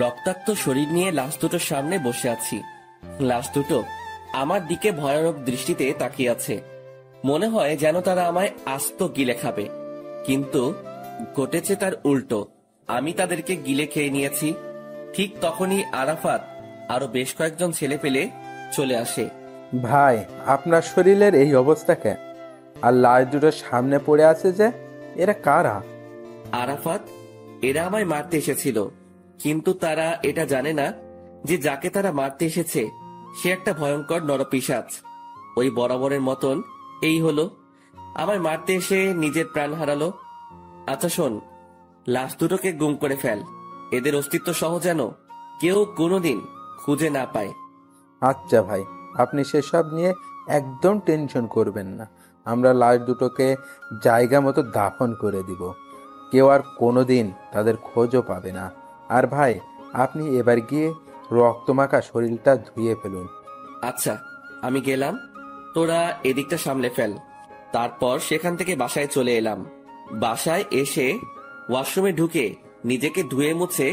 রক্তাক্ত শরীর নিয়ে লাশ দুটোর সামনে বসে আছি। লাশ দুটো আমার দিকে ভয়ানক দৃষ্টিতে তাকিয়ে আছে। মনে হয় যেন তারা আমায় আস্ত গিলে খাবে, কিন্তু ঘটেছে তার উল্টো। আমি তাদেরকে গিলে খেয়ে নিয়েছি। ঠিক তখনই আরাফাত আরো বেশ কয়েকজন ছেলে পেলে চলে আসে। ভাই, আপনার শরীরের এই অবস্থা কেন? আর লাশ দুটো সামনে পড়ে আছে যে, এরা কারা? আরাফাত, এরা আমায় মারতে এসেছিল, কিন্তু তারা এটা জানে না যে যাকে তারা মারতে এসেছে সে একটা ভয়ঙ্কর নরপিশাচ। ওই বরাবরের মতন এই হলো, আমায় মারতে এসে নিজের প্রাণ হারালো। আচ্ছা শোন, লাশ দুটোকে গুম করে ফেল, এদের অস্তিত্ব সহ যেন কেউ কোনোদিন খুঁজে না পায়। আচ্ছা ভাই, আপনি সেসব নিয়ে একদম টেনশন করবেন না। আমরা লাশ দুটোকে জায়গা মতো দাফন করে দিব। কেউ আর কোনোদিন তাদের খোঁজও পাবে না। আর ভাই, আপনি এবার গিয়ে রক্তমাখা শরীরটা ধুয়ে ফেলুন। আচ্ছা, আমি গেলাম, তোরা এদিকটা সামলে ফেল। তারপর সেখান থেকে বাসায় চলে এলাম। বাসায় এসে ওয়াশরুমে ঢুকে নিজেকে ধুয়ে মুছে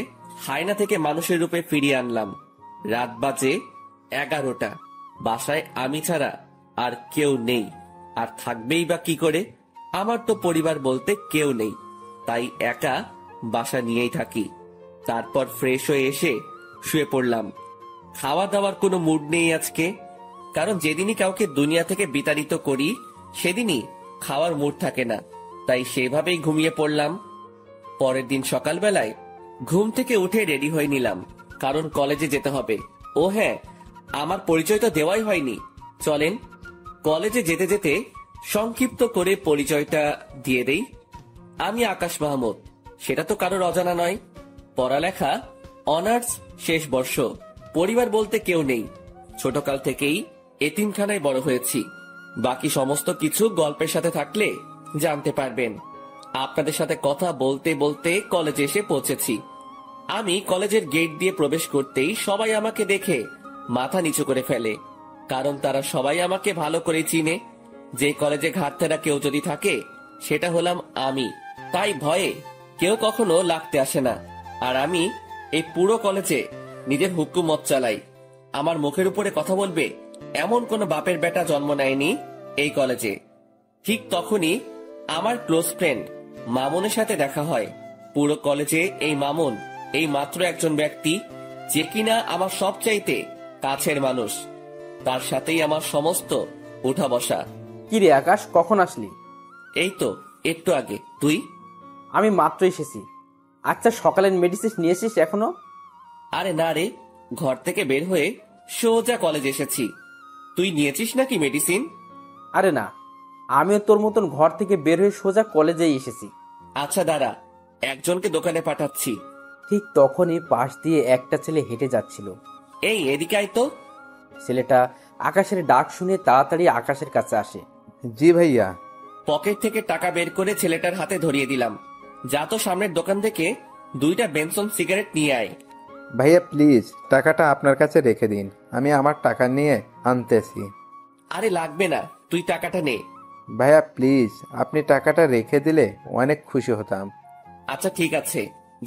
হায়না থেকে মানুষের রূপে ফিরিয়ে আনলাম। রাত বাজে 11টা। বাসায় আমি ছাড়া আর কেউ নেই, আর থাকবেই বা কি করে? আমার তো পরিবার বলতে কেউ নেই, তাই একা বাসা নিয়েই থাকি। তারপর ফ্রেশ হয়ে এসে শুয়ে পড়লাম। খাওয়া দাওয়ার কোনো মুড নেই আজকে, কারণ যেদিনই কাউকে দুনিয়া থেকে বিতাড়িত করি সেদিনই খাওয়ার মুড থাকে না, তাই সেভাবেই ঘুমিয়ে পড়লাম। পরের দিন সকালবেলায় ঘুম থেকে উঠে রেডি হয়ে নিলাম, কারণ কলেজে যেতে হবে। ও হ্যাঁ, আমার পরিচয় তো দেওয়াই হয়নি। চলেন কলেজে যেতে যেতে সংক্ষিপ্ত করে পরিচয়টা দিয়ে দেই। আমি আকাশ মাহমুদ, সেটা তো কারোর অজানা নয়। পড়ালেখা অনার্স শেষ বর্ষ। পরিবার বলতে কেউ নেই, ছোটকাল থেকেই এতিমখানায় বড় হয়েছি। বাকি সমস্ত কিছু গল্পের সাথে থাকলে জানতে পারবেন। আপনাদের সাথে কথা বলতে বলতে কলেজে এসে পৌঁছেছি। আমি কলেজের গেট দিয়ে প্রবেশ করতেই সবাই আমাকে দেখে মাথা নিচু করে ফেলে, কারণ তারা সবাই আমাকে ভালো করে চিনে। যে কলেজে ঘাটতেরা কেউ যদি থাকে সেটা হলাম আমি, তাই ভয়ে কেউ কখনো লাগতে আসে না। আর আমি এই পুরো কলেজে নিজের হুকুমত চালাই। আমার মুখের উপরে কথা বলবে এমন কোন বাপের বেটা জন্ম নেয়নি এই কলেজে। ঠিক তখনই আমার ক্লোজ ফ্রেন্ড মামুনের সাথে দেখা হয়। পুরো কলেজে এই মামুন এই মাত্র একজন ব্যক্তি যে কিনা আমার সবচাইতে কাছের মানুষ। তার সাথেই আমার সমস্ত উঠা বসা। কি রে আকাশ, কখন আসলি? এই তো একটু আগে। তুই? আমি মাত্র এসেছি। আচ্ছা, সকালের মেডিসিন নিয়েছিস এখনো? আরে না রে, ঘর থেকে বের হয়ে সোজা কলেজ এসেছি। তুই নিয়েছিস নাকি মেডিসিন? আরে না, আমিও তোর মতন ঘর থেকে বের হয়ে সোজা কলেজেই এসেছি। আচ্ছা দাঁড়া, একজনকে দোকানে পাঠাচ্ছি। ঠিক তখনই পাশ দিয়ে একটা ছেলে হেঁটে যাচ্ছিল। এই এদিকে আয় তো। ছেলেটা আকাশের ডাক শুনে তাড়াতাড়ি আকাশের কাছে আসে। জি ভাইয়া। পকেট থেকে টাকা বের করে ছেলেটার হাতে ধরিয়ে দিলাম। যা তো সামনের দোকান থেকে 2টা বেনসন সিগারেট নিয়ে আয়। ভাইয়া প্লিজ, টাকাটা আপনার কাছে রেখে দিন, আমি আমার টাকা নিয়ে আনতেছি। আরে লাগবে না, তুই টাকাটা নে। ভাইয়া প্লিজ, আপনি টাকাটা রেখে দিলে অনেক খুশি হতাম। আচ্ছা ঠিক আছে,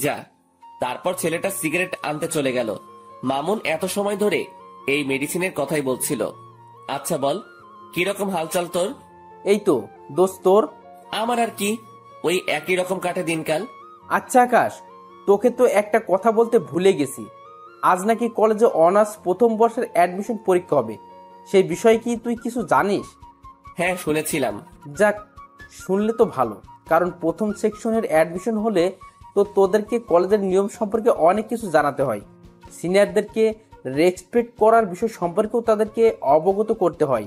যা। তারপর ছেলেটা সিগারেট আনতে চলে গেল। মামুন এত সময় ধরে এই মেডিসিনের কথাই বলছিল। আচ্ছা বল, কিরকম হালচাল তোর? এই তো দোস্ত, তোর? আমার আর কি, ওই একই রকম কাটে দিনকাল। আচ্ছা আকাশ, তোকে তো একটা কথা বলতে ভুলে গেছি। আজ নাকি কলেজে অনার্স প্রথম বর্ষের অ্যাডমিশন পরীক্ষা হবে। সেই বিষয়ে কি তুই কিছু জানিস? হ্যাঁ শুনেছিলাম। যাক, শুনলে তো ভালো, কারণ প্রথম সেকশনের অ্যাডমিশন হলে তো তোদেরকে কলেজের নিয়ম সম্পর্কে অনেক কিছু জানাতে হয়। সিনিয়রদেরকে রেসপেক্ট করার বিষয় সম্পর্কেও তাদেরকে অবগত করতে হয়।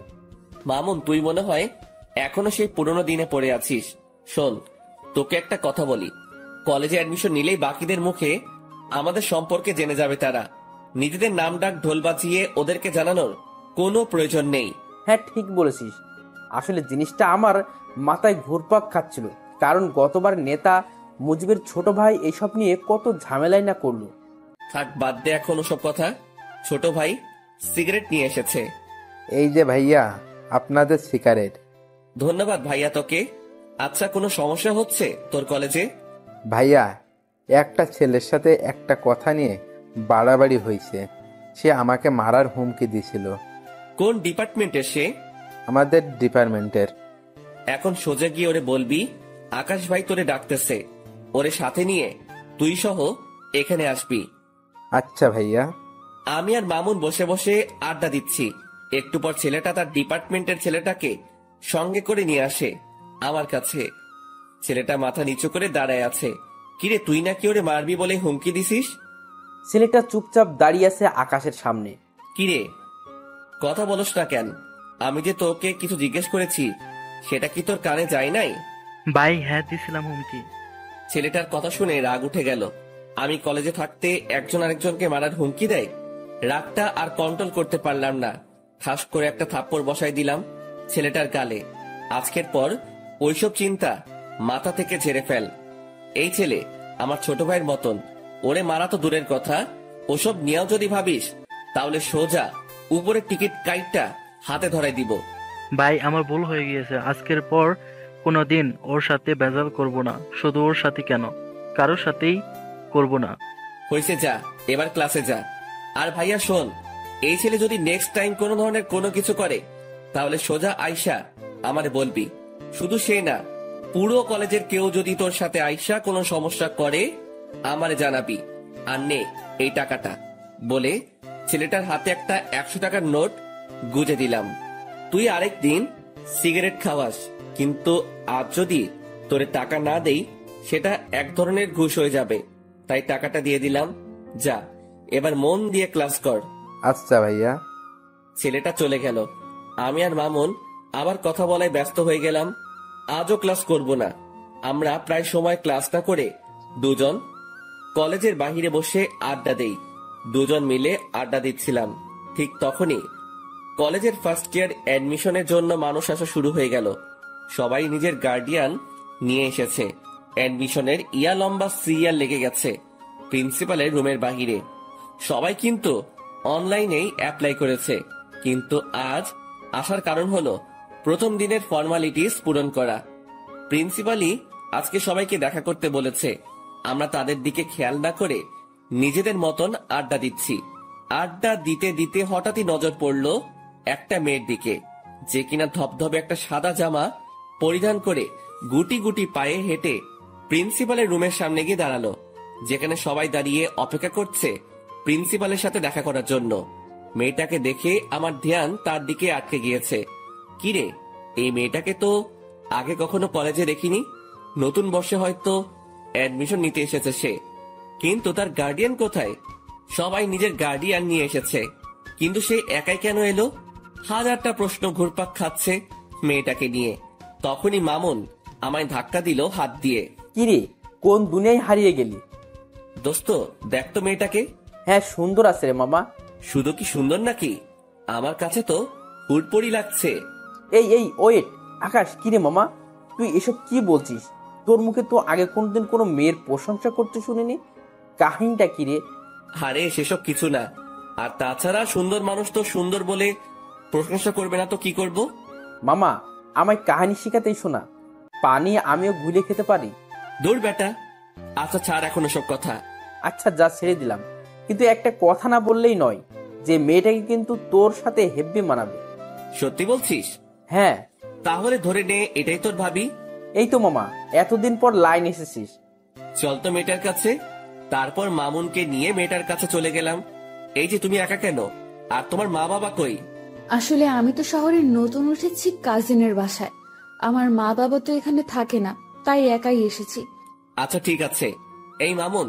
মামুন, তুই মনে হয় এখনো সেই পুরনো দিনে পড়ে আছিস। শোন, তোকে একটা কথা বলি, কলেজে অ্যাডমিশন নিলেই বাকিদের মুখে আমাদের সম্পর্কে জেনে যাবে তারা। নিজেদের নাম ডাক ঢোল বাজিয়ে ওদেরকে জানানোর কোনো প্রয়োজন নেই। হ্যাঁ ঠিক বলেছিস। আসলে জিনিসটা আমার মাথায় ঘুরপাক খাচ্ছিল, কারণ গতবার নেতা মুজিবের ছোট ভাই এইসব নিয়ে কত ঝামেলাই না করলো। থাক, বাদ দে এখন ওসব কথা। ছোট ভাই সিগারেট নিয়ে এসেছে। এই যে ভাইয়া, আপনাদের সিগারেট। ধন্যবাদ ভাইয়া তোকে। আচ্ছা, কোনো সমস্যা হচ্ছে তোর কলেজে? ভাইয়া, একটা ছেলের সাথে একটা কথা নিয়ে বাড়াবাড়ি হয়েছে। সে আমাকে মারার হুমকি দিছিল। কোন ডিপার্টমেন্টের সে? আমাদের ডিপার্টমেন্টের। এখন সোজা গিয়ে ওরে বলবি আকাশ ভাই তোরে ডাকতেছে, ওরে সাথে নিয়ে তুই সহ এখানে আসবি। আচ্ছা ভাইয়া। আমি আর মামুন বসে বসে আড্ডা দিচ্ছি। একটু পর ছেলেটা তার ডিপার্টমেন্টের ছেলেটাকে সঙ্গে করে নিয়ে আসে আমার কাছে। ছেলেটা মাথা নিচু করে দাঁড়ায় আছে। কিরে, তুই নাকি ওরে মারবি বলে হুমকি দিছিস? ছেলেটা চুপচাপ দাঁড়িয়ে আছে আকাশের সামনে। কিরে, কথা বলস না কেন? আমি যে তোকে কিছু জিজ্ঞেস করেছি সেটা কি তোর কানে যায় নাই? ভাই হ্যাঁ দিছিলাম হুমকি। ছেলেটার কথা শুনে রাগ উঠে গেল। আমি কলেজে থাকতে একজন আরেকজনকে মারার হুমকি দেয়। রাগটা আর কন্ট্রোল করতে পারলাম না, ঠাস করে একটা থাপ্পড় বসাই দিলাম ছেলেটার গালে। আজকের পর ওইসব চিন্তা মাথা থেকে ঝেড়ে ফেল। এই ছেলে আমার ছোট ভাইয়ের মতন, ওরে মারা তো দূরের কথা, ওসব নিয়েও যদি ভাবিস তাহলে সোজা উপরের টিকিট কাইটটা হাতে ধরাই দিব। ভাই আমার ভুল হয়ে গিয়েছে, আজকের পর কোনোদিন ওর সাথে ভেজাল করব না। শুধু ওর সাথে কেন, কারোর সাথেই করব না। হয়েছে, যা এবার ক্লাসে যা। আর ভাইয়া শোন, এই ছেলে যদি নেক্সট টাইম কোনো ধরনের কোনো কিছু করে তাহলে সোজা আয়শা আমারে বলবি। শুধু সে না, পুরো কলেজের কেউ যদি তোর সাথে আয়শা কোনো সমস্যা করে আমারে জানাবি। আর নে এই টাকাটা, বলে ছেলেটার হাতে একটা 100 টাকার নোট গুজে দিলাম। তুই আরেকদিন সিগারেট খাওয়াস, কিন্তু আজ যদি তোরে টাকা না দেই সেটা এক ধরনের ঘুষ হয়ে যাবে। তাই টাকাটা দিয়ে দিলাম, যা এবার মন দিয়ে ক্লাস কর। আচ্ছা ভাইয়া। ছেলেটা চলে গেল। আমি আর মামুন আবার কথা বলায় ব্যস্ত হয়ে গেলাম। আজও ক্লাস করব না। আমরা প্রায় সময় ক্লাস না করে দুজন কলেজের বাহিরে বসে আড্ডা দেই। দুজন মিলে আড্ডা দিচ্ছিলাম, ঠিক তখনই কলেজের ফার্স্ট ইয়ার অ্যাডমিশনের জন্য মানুষ আসা শুরু হয়ে গেল। সবাই নিজের গার্ডিয়ান নিয়ে এসেছে। অ্যাডমিশনের ইয়া লম্বা সিরিয়াল লেগে গেছে প্রিন্সিপালের রুমের বাহিরে। সবাই কিন্তু অনলাইনেই অ্যাপ্লাই করেছে, কিন্তু আজ আসার কারণ হলো প্রথম দিনের ফর্মালিটিস পূরণ করা। প্রিন্সিপালই আজকে সবাইকে দেখা করতে বলেছে। আমরা তাদের দিকে খেয়াল না করে নিজেদের মতন আড্ডা দিচ্ছি। আড্ডা দিতে দিতে হঠাৎই নজর পড়লো একটা মেয়ের দিকে, যে কিনা ধবধবে একটা সাদা জামা পরিধান করে গুটি গুটি পায়ে হেঁটে প্রিন্সিপালের রুমের সামনে গিয়ে দাঁড়ালো, যেখানে সবাই দাঁড়িয়ে অপেক্ষা করছে প্রিন্সিপালের সাথে দেখা করার জন্য। মেয়েটাকে দেখে আমার ধ্যান তার দিকে আটকে গিয়েছে। কিরে, এই মেয়েটাকে তো আগে কখনো কলেজে দেখিনি। নতুন বর্ষে হয়তো অ্যাডমিশন নিতে এসেছে সে, কিন্তু তার গার্ডিয়ান কোথায়? সবাই নিজের গার্ডিয়ান নিয়ে এসেছে, কিন্তু সে একাই কেন এলো? হাজারটা প্রশ্ন ঘুরপাক খাচ্ছে মেয়েটাকে নিয়ে। তখনই মামুন আমায় ধাক্কা দিল হাত দিয়ে। কিরে, কোন দুনিয়ায় হারিয়ে গেলি? দোস্ত, দেখ তো মেয়েটাকে। হ্যাঁ সুন্দর আছে রে মামা। শুধু কি সুন্দর নাকি, আমার কাছে তো হুড়পড়ি লাগছে। এই এই ওয়েট, আকাশ, কিরে মামা, তুই এসব কি বলছিস? তোর মুখে তো আগে কোনদিন কোনো মেয়ের প্রশংসা করতে শুনিনি। কাহিনীটা কিরে? আরে সেসব কিছু না। আর তাছাড়া সুন্দর মানুষ তো সুন্দর বলে প্রশংসা করবে না তো কি করব? মামা, আমায় কাহিনী শিখাতেই শোনা। পানি আমিও গুলে খেতে পারি। দূর বেটা। আচ্ছা ছাড় এখন সব কথা। আচ্ছা যা, ছেড়ে দিলাম, কিন্তু একটা কথা না বললেই নয়, যে মেয়েটাকে কিন্তু তোর সাথে হেব্বি মানাবে। সত্যি বলছিস? হ্যাঁ। তাহলে ধরে নে এটাই তোর ভাবি। এই তো মামা, এতদিন পর লাইন এসেছিস। চল তো মেয়েটার কাছে। তারপর মামুনকে নিয়ে মেয়েটার কাছে চলে গেলাম। এই যে তুমি একা কেন? আর তোমার মা বাবা কই? আসলে আমি তো শহরে নতুন উঠেছি কাজিনের বাসায়। আমার মা বাবা তো এখানে থাকে না, তাই একাই এসেছি। আচ্ছা ঠিক আছে। এই মামুন,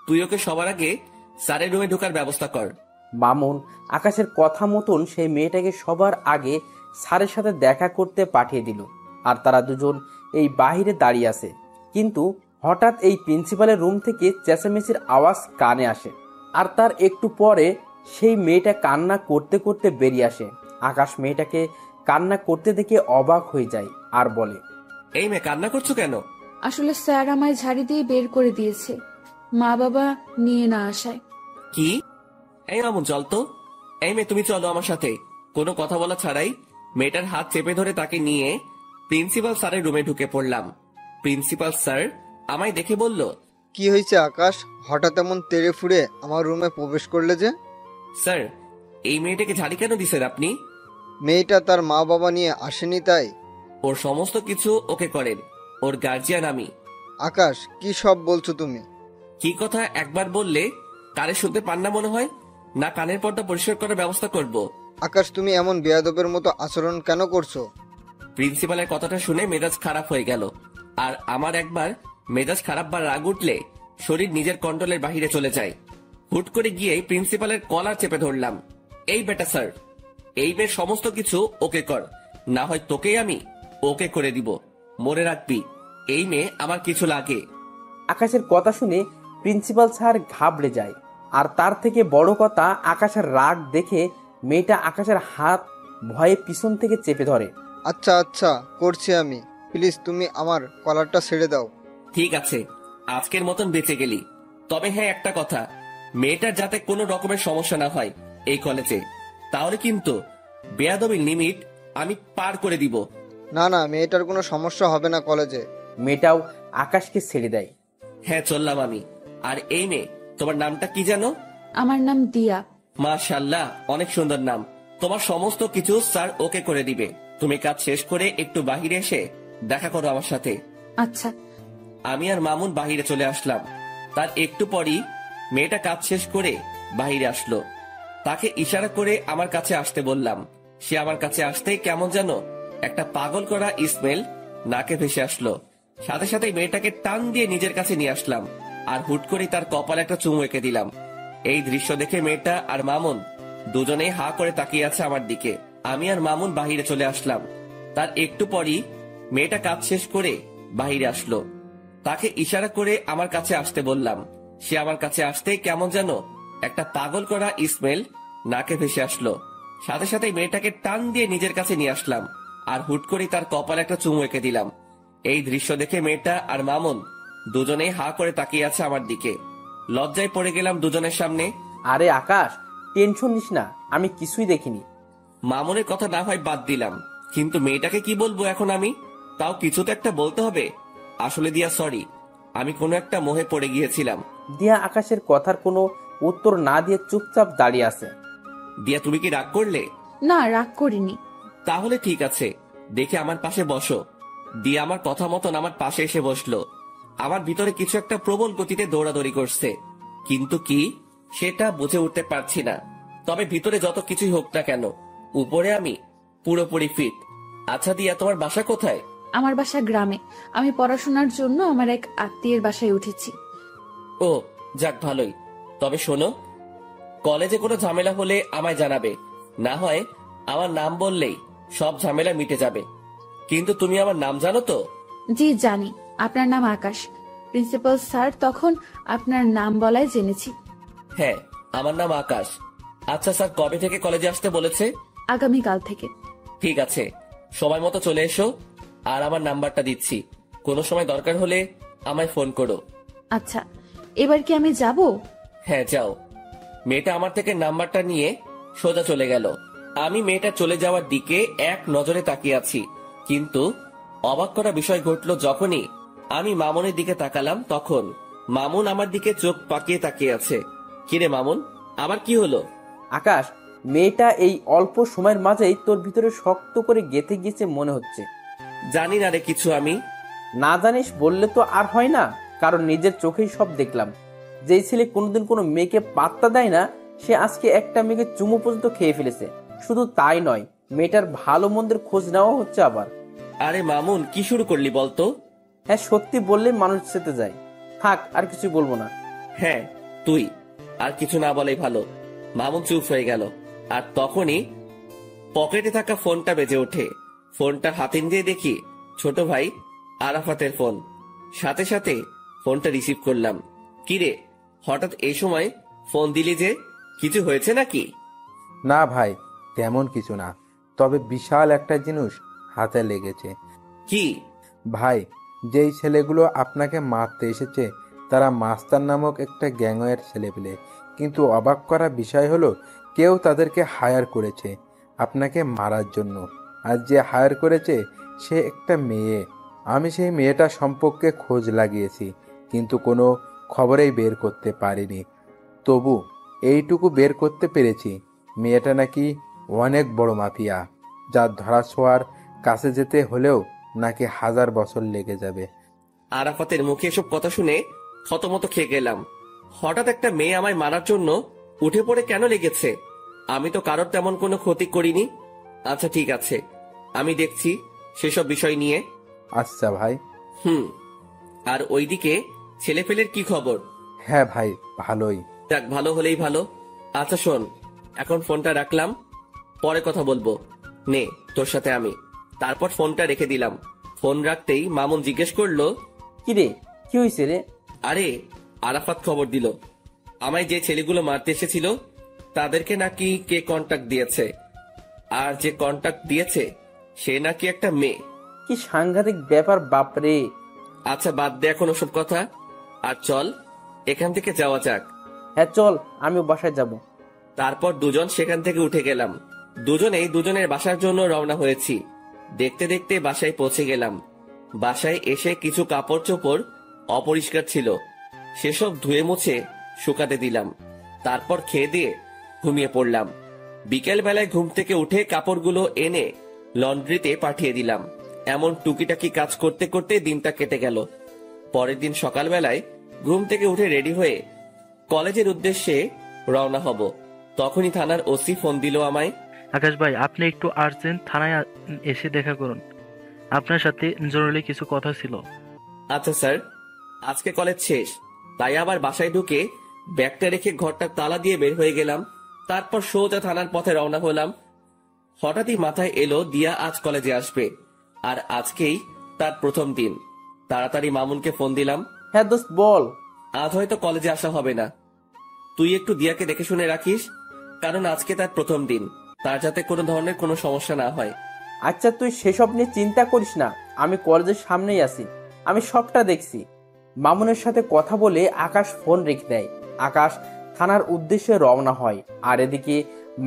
তুই ওকে সবার আগে স্যারের রুমে ঢোকার ব্যবস্থা কর। মামুন আকাশের কথা মতন সেই মেয়েটাকে সবার আগে স্যারের সাথে দেখা করতে পাঠিয়ে দিল। আর তারা দুজন এই বাহিরে দাঁড়িয়ে আছে, কিন্তু হঠাৎ এই প্রিন্সিপালের রুম থেকে চেঁচামেচির আওয়াজ কানে আসে। আর তার একটু পরে সেই মেয়েটা কান্না করতে করতে বেরিয়ে আসে। আকাশ মেয়েটাকে কান্না করতে দেখে অবাক হয়ে যায় আর বলে, এই মেয়ে, কান্না করছো কেন? আসলে স্যার আমায় ঝাড়ি দিয়ে বের করে দিয়েছে, মা বাবা নিয়ে না আসায়। কি? এই মামুন চল তো। এই মেয়ে, তুমি চলো আমার সাথে। কোনো কথা বলা ছাড়াই মেয়েটার হাত চেপে ধরে তাকে নিয়ে প্রিন্সিপাল স্যারের রুমে ঢুকে পড়লাম। প্রিন্সিপাল স্যার আমায় দেখে বলল, কি হয়েছে আকাশ, হঠাৎ এমন তেড়ে ফুড়ে আমার রুমে প্রবেশ করলে যে? স্যার, এই মেয়েটাকে ঝাড়ি কেন দিছেন আপনি? মেয়েটা তার মা বাবা নিয়ে আসেনি তাই? ওর সমস্ত কিছু ওকে করেন, ওর গার্জিয়ান আমি। আকাশ, কি সব বলছো তুমি? কি কথা একবার বললে কানে শুনতে পান না মনে হয়? না কানের পর্দা পরিষ্কার করার ব্যবস্থা করব? আকাশ, তুমি এমন বেয়াদবের মতো আচরণ কেন করছো? প্রিন্সিপালের কথাটা শুনে মেজাজ খারাপ হয়ে গেল। আর আমার একবার মেজাজ খারাপ বা রাগ উঠলে শরীর নিজের কন্ট্রোলের বাহিরে চলে যায়। হুট করে গিয়ে প্রিন্সিপালের কলার চেপে ধরলাম। এই বেটা স্যার, এই মেয়ের সমস্ত কিছু ওকে কর, না হয় তোকেই আমি ওকে করে দিব। মনে রাখবি, এই মেয়ে আমার কিছু লাগে। আকাশের কথা শুনে প্রিন্সিপাল স্যার ঘাবড়ে যায়। আর তার থেকে বড় কথা, আকাশের রাগ দেখে মেয়েটা আকাশের হাত ভয়ে পিছন থেকে চেপে ধরে। আচ্ছা আচ্ছা, করছি আমি। প্লিজ তুমি আমার কলারটা ছেড়ে দাও। ঠিক আছে, আজকের মতন বেঁচে গেলি। তবে হ্যাঁ, একটা কথা, মেয়েটার যাতে কোনো রকমের সমস্যা না হয় এই কলেজে, তাহলে কিন্তু বেয়াদবির লিমিট আমি পার করে দিব। না না, মেয়েটার কোনো সমস্যা হবে না কলেজে। মেয়েটাও আকাশকে ছেড়ে দেয়। হ্যাঁ, চললাম আমি। আর এই মেয়ে, তোমার নামটা কি জানো? আমার নাম দিয়া। মাশাআল্লাহ, অনেক সুন্দর নাম। তোমার সমস্ত কিছু স্যার ওকে করে দিবে। তুমি কাজ শেষ করে একটু বাহিরে এসে দেখা করো আমার সাথে। আচ্ছা। আমি আর মামুন বাহিরে চলে আসলাম। তার একটু পরই মেয়েটা কাজ শেষ করে বাহিরে আসলো। তাকে ইশারা করে আমার কাছে আসতে বললাম। সে আমার কাছে আসতেই কেমন যেন একটা পাগল করা স্মেল নাকে ভেসে আসলো। সাথে সাথে মেয়েটাকে টান দিয়ে নিজের কাছে নিয়ে আসলাম আর হুট করে তার কপালে একটা চুমু এঁকে দিলাম। এই দৃশ্য দেখে মেয়েটা আর মামুন দুজনেই হা করে তাকিয়ে আছে আমার দিকে। আমি আর মামুন বাহিরে চলে আসলাম। তার একটু পরই মেয়েটা কাজ শেষ করে বাহিরে আসলো। তাকে ইশারা করে আমার কাছে আসতে বললাম। সে আমার কাছে আসতেই কেমন যেন একটা পাগল করা স্মেল নাকে ভেসে আসলো। সাথে সাথে মেয়েটাকে টান দিয়ে নিজের কাছে নিয়ে আসলাম আর হুট করে তার কপালে একটা চুমু এঁকে দিলাম। এই দৃশ্য দেখে মেয়েটা আর মামুন দুজনেই হা করে তাকিয়ে আছে আমার দিকে। লজ্জায় পড়ে গেলাম দুজনের সামনে। আরে আকাশ, টেনশন নিস না, আমি কিছুই দেখিনি। মামুনের কথা না হয় বাদ দিলাম, কিন্তু মেয়েটাকে কি বলবো এখন আমি? তাও কিছু তো একটা বলতে হবে। আসলে দিয়া সরি, আমি কোনো একটা মোহে পড়ে গিয়েছিলাম। দিয়া আকাশের কথার কোনো উত্তর না দিয়ে চুপচাপ দাঁড়িয়ে আছে। দিয়া, তুমি কি রাগ করলে? না, রাগ করিনি। তাহলে ঠিক আছে, দেখে আমার পাশে বসো। দিয়া আমার কথা মতন আমার পাশে এসে বসলো। আমার ভিতরে কিছু একটা প্রবল গতিতে দৌড়াদৌড়ি করছে, কিন্তু কি সেটা বুঝে উঠতে পারছি না। তবে ভিতরে যত কিছুই হোক না কেন, উপরে আমি পুরোপুরি ফিট। আচ্ছা দিয়া, তোমার বাসা কোথায়? আমার বাসা গ্রামে। আমি পড়াশোনার জন্য আমার এক আত্মীয়ের বাসায় উঠেছি। ও, যাক ভালোই। তবে শোনো, কলেজে কোনো ঝামেলা হলে আমায় জানাবে, না হয় আমার নাম বললেই সব ঝামেলা মিটে যাবে। কিন্তু তুমি আমার নাম জানো তো? জি জানি, আপনার নাম আকাশ। প্রিন্সিপাল স্যার তখন আপনার নাম বলায় জেনেছি। হ্যাঁ, আমার নাম আকাশ। আচ্ছা স্যার কবে থেকে কলেজে আসতে বলেছে? আগামীকাল থেকে। ঠিক আছে, সময় মতো চলে এসো। আর আমার নাম্বারটা দিচ্ছি, কোনো সময় দরকার হলে আমায় ফোন করো। আচ্ছা, এবার কি আমি যাব? হ্যাঁ, যাও। মেয়েটা আমার থেকে নাম্বারটা নিয়ে সোজা চলে গেল। আমি মেয়েটা চলে যাওয়ার দিকে এক নজরে তাকিয়ে আছি, কিন্তু অবাক করা বিষয় ঘটলো যখনই আমি মামুনের দিকে তাকালাম। তখন মামুন আমার দিকে চোখ পাকিয়ে তাকিয়ে আছে। কিরে মামুন, আবার কি হলো? আকাশ, মেয়েটা এই অল্প সময়ের মাঝেই তোর ভিতরে শক্ত করে গেঁথে গিয়েছে মনে হচ্ছে। জানি না রে কিছু আমি। না জানিস বললে তো আর হয় না, কারণ নিজের চোখেই সব দেখলাম। যেই ছেলে কোনোদিন কোনো মেয়েকে পাত্তা দেয় না, সে আজকে একটা মেয়েকে চুমু পর্যন্ত খেয়ে ফেলেছে। শুধু তাই নয়, মেয়েটার ভালো মন্দের খোঁজ নেওয়া হচ্ছে আবার। আরে মামুন, কি শুরু করলি বলতো? হ্যাঁ, সত্যি বললে মানুষ চেতে যায়। থাক, আর কিছু বলবো না। হ্যাঁ, তুই আর কিছু না বলেই ভালো। মামুন চুপ হয়ে গেল। আর তখনই পকেটে থাকা ফোনটা বেজে ওঠে। ফোনটা হাতে নিয়ে দেখি ছোট ভাই আরাফাতের ফোন। সাথে সাথে ফোনটা রিসিভ করলাম। কিরে, হঠাৎ এই সময় ফোন দিলি যে? কিছু হয়েছে নাকি? না ভাই, তেমন কিছু না, তবে বিশাল একটা জিনিস হাতে লেগেছে। কি? ভাই, যেই ছেলেগুলো আপনাকে মারতে এসেছে তারা মাস্তান নামক একটা গ্যাংয়ের ছেলেপেলে। কিন্তু অবাক করা বিষয় হলো, কেউ তাদেরকে হায়ার করেছে আপনাকে মারার জন্য। আর যে হায়ার করেছে সে একটা মেয়ে। আমি সেই মেয়েটা সম্পর্কে খোঁজ লাগিয়েছি, কিন্তু কোনো খবরেই বের করতে পারিনি। তবু এইটুকু বের করতে পেরেছি, মেয়েটা নাকি অনেক বড় মাফিয়া, যার ধরাছোঁয়ার কাছে যেতে হলেও নাকি 1000 বছর লেগে যাবে। আরাফাতের মুখে এসব কথা শুনে থতমত খেয়ে গেলাম। হঠাৎ একটা মেয়ে আমায় মারার জন্য উঠে পড়ে কেন লেগেছে? আমি তো কারোর তেমন কোনো ক্ষতি করিনি। আচ্ছা ঠিক আছে, আমি দেখছি সেসব বিষয় নিয়ে। আচ্ছা ভাই। আর ওইদিকে ছেলেপেলের কি খবর? হ্যাঁ ভাই, ভালোই। যাক, ভালো হলেই ভালো। আচ্ছা শোন, এখন ফোনটা রাখলাম, পরে কথা বলবো। নে তোর সাথে আমি। তারপর ফোনটা রেখে দিলাম। ফোন রাখতেই মামুন জিজ্ঞেস করলো, কি রে, কি হয়েছে রে? আরে আরাফাত খবর দিল, আমায় যে ছেলেগুলো মারতে এসেছিল তাদেরকে নাকি কে কন্টাক্ট দিয়েছে, আর যে কন্টাক্ট দিয়েছে সে নাকি একটা মেয়ে। কি সাংঘাতিক ব্যাপার বাপরে। আচ্ছা বাদ দে এখন ওসব কথা, আর চল এখান থেকে যাওয়া যাক। হ্যাঁ চল, আমিও বাসায় যাব। তারপর দুজন সেখান থেকে উঠে গেলাম। দুজনেই দুজনের বাসার জন্য রওনা হয়েছি। দেখতে দেখতে বাসায় পৌঁছে গেলাম। বাসায় এসে কিছু কাপড় চোপড় অপরিষ্কার ছিল, সেসব ধুয়ে মুছে শুকাতে দিলাম। তারপর খেয়ে দিয়ে ঘুমিয়ে পড়লাম। বিকেল বেলায় ঘুম থেকে উঠে কাপড়গুলো এনে লন্ড্রিতে পাঠিয়ে দিলাম। এমন টুকিটাকি কাজ করতে করতে দিনটা কেটে গেল। পরের দিন সকালবেলায় ঘুম থেকে উঠে রেডি হয়ে কলেজের উদ্দেশ্যে রওনা হব। তখনই থানার ওসি ফোন দিল আমায়। আকাশ ভাই, আপনি একটু আর্জেন্ট থানায় এসে দেখা করুন, আপনার সাথে জরুরি কিছু কথা ছিল। আচ্ছা স্যার, আজকে কলেজ শেষ, তাই আবার বাসায় ঢুকে ব্যাগটা রেখে ঘরটা তালা দিয়ে বের হয়ে গেলাম। তারপর সোজা থানার পথে রওনা হলাম। হঠাৎই মাথায় এলো দিয়া আজ কলেজে আসবে, আর আজকেই তার প্রথম দিন। তাড়াতাড়ি মামুনকে ফোন দিলাম। হ্যাঁ দোস্ত বল। আজ হয়তো কলেজে আসা হবে না, তুই একটু দিয়াকে দেখে শুনে রাখিস, কারণ আজকে তার প্রথম দিন, তার যাতে কোনো ধরনের কোনো সমস্যা না হয়। আচ্ছা তুই সেসব নিয়ে চিন্তা করিস না, আমি কলেজের সামনেই আছি, আমি সবটা দেখছি। মামুনের সাথে কথা বলে আকাশ ফোন রেখে দেয়। আকাশ থানার উদ্দেশ্যে রওনা হয়, আর এদিকে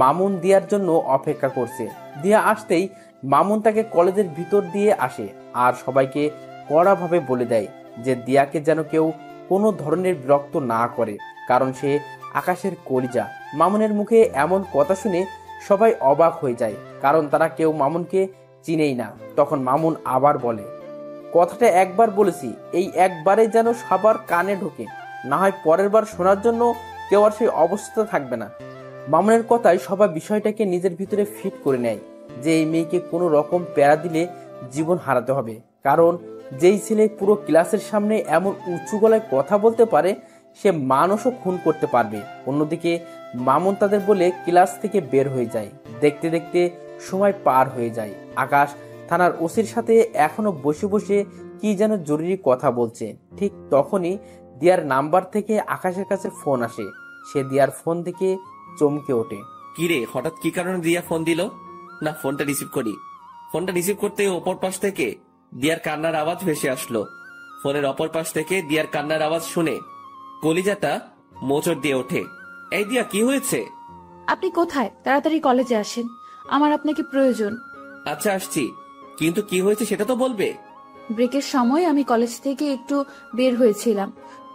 মামুন দিয়ার জন্য অপেক্ষা করছে। দিয়া আসতেই মামুন তাকে কলেজের ভিতর দিয়ে আসে আর সবাইকে কড়াভাবে বলে দেয় যে দিয়াকে যেন কেউ কোনো ধরনের বিরক্ত না করে, কারণ সে আকাশের কলিজা। মামুনের মুখে এমন কথা শুনে সবাই অবাক হয়ে যায়, কারণ তারা কেউ মামুনকে চিনেই না। তখন মামুন আবার বলে, কথাটা একবার বলেছি, এই একবারে যেন সবার কানে ঢোকে, না হয় পরের বার শোনার জন্য কেউ আর সেই অবস্থা থাকবে না। মামুনের কথায় সবাই বিষয়টাকে নিজের ভিতরে ফিট করে নেয় যে এই মেয়েকে কোনো রকম প্যারা দিলে জীবন হারাতে হবে, কারণ যেই ছেলে পুরো ক্লাসের সামনে এমন উঁচু গলায় কথা বলতে পারে সে মানুষও খুন করতে পারবে। অন্যদিকে মামুন তাদের বলে ক্লাস থেকে বের হয়ে যায়। দেখতে দেখতে সময় পার হয়ে যায়। আকাশ থানার ওসির সাথে এখনো বসে বসে কি যেন জরুরি কথা বলছে। ঠিক তখনই দিয়ার নাম্বার থেকে আকাশের কাছে ফোন আসে। সে দিয়ার ফোন থেকে চমকে ওঠে। কিরে, হঠাৎ কি কারণে দিয়া ফোন দিল? না, ফোনটা রিসিভ করি। ফোনটা রিসিভ করতে অপর পাশ থেকে দিয়ার কান্নার আওয়াজ ভেসে আসলো। ফোনের অপর পাশ থেকে দিয়ার কান্নার আওয়াজ শুনে কলিজাটা মোচড় দিয়ে ওঠে। এই দিয়া, কি হয়েছে? আপনি কোথায়? তাড়াতাড়ি কলেজে আসেন, আমার আপনাকে প্রয়োজন। আচ্ছা আসছি, কিন্তু কি হয়েছে সেটা তো বলবে। ব্রেকের সময় আমি কলেজ থেকে একটু বের হয়েছিলাম,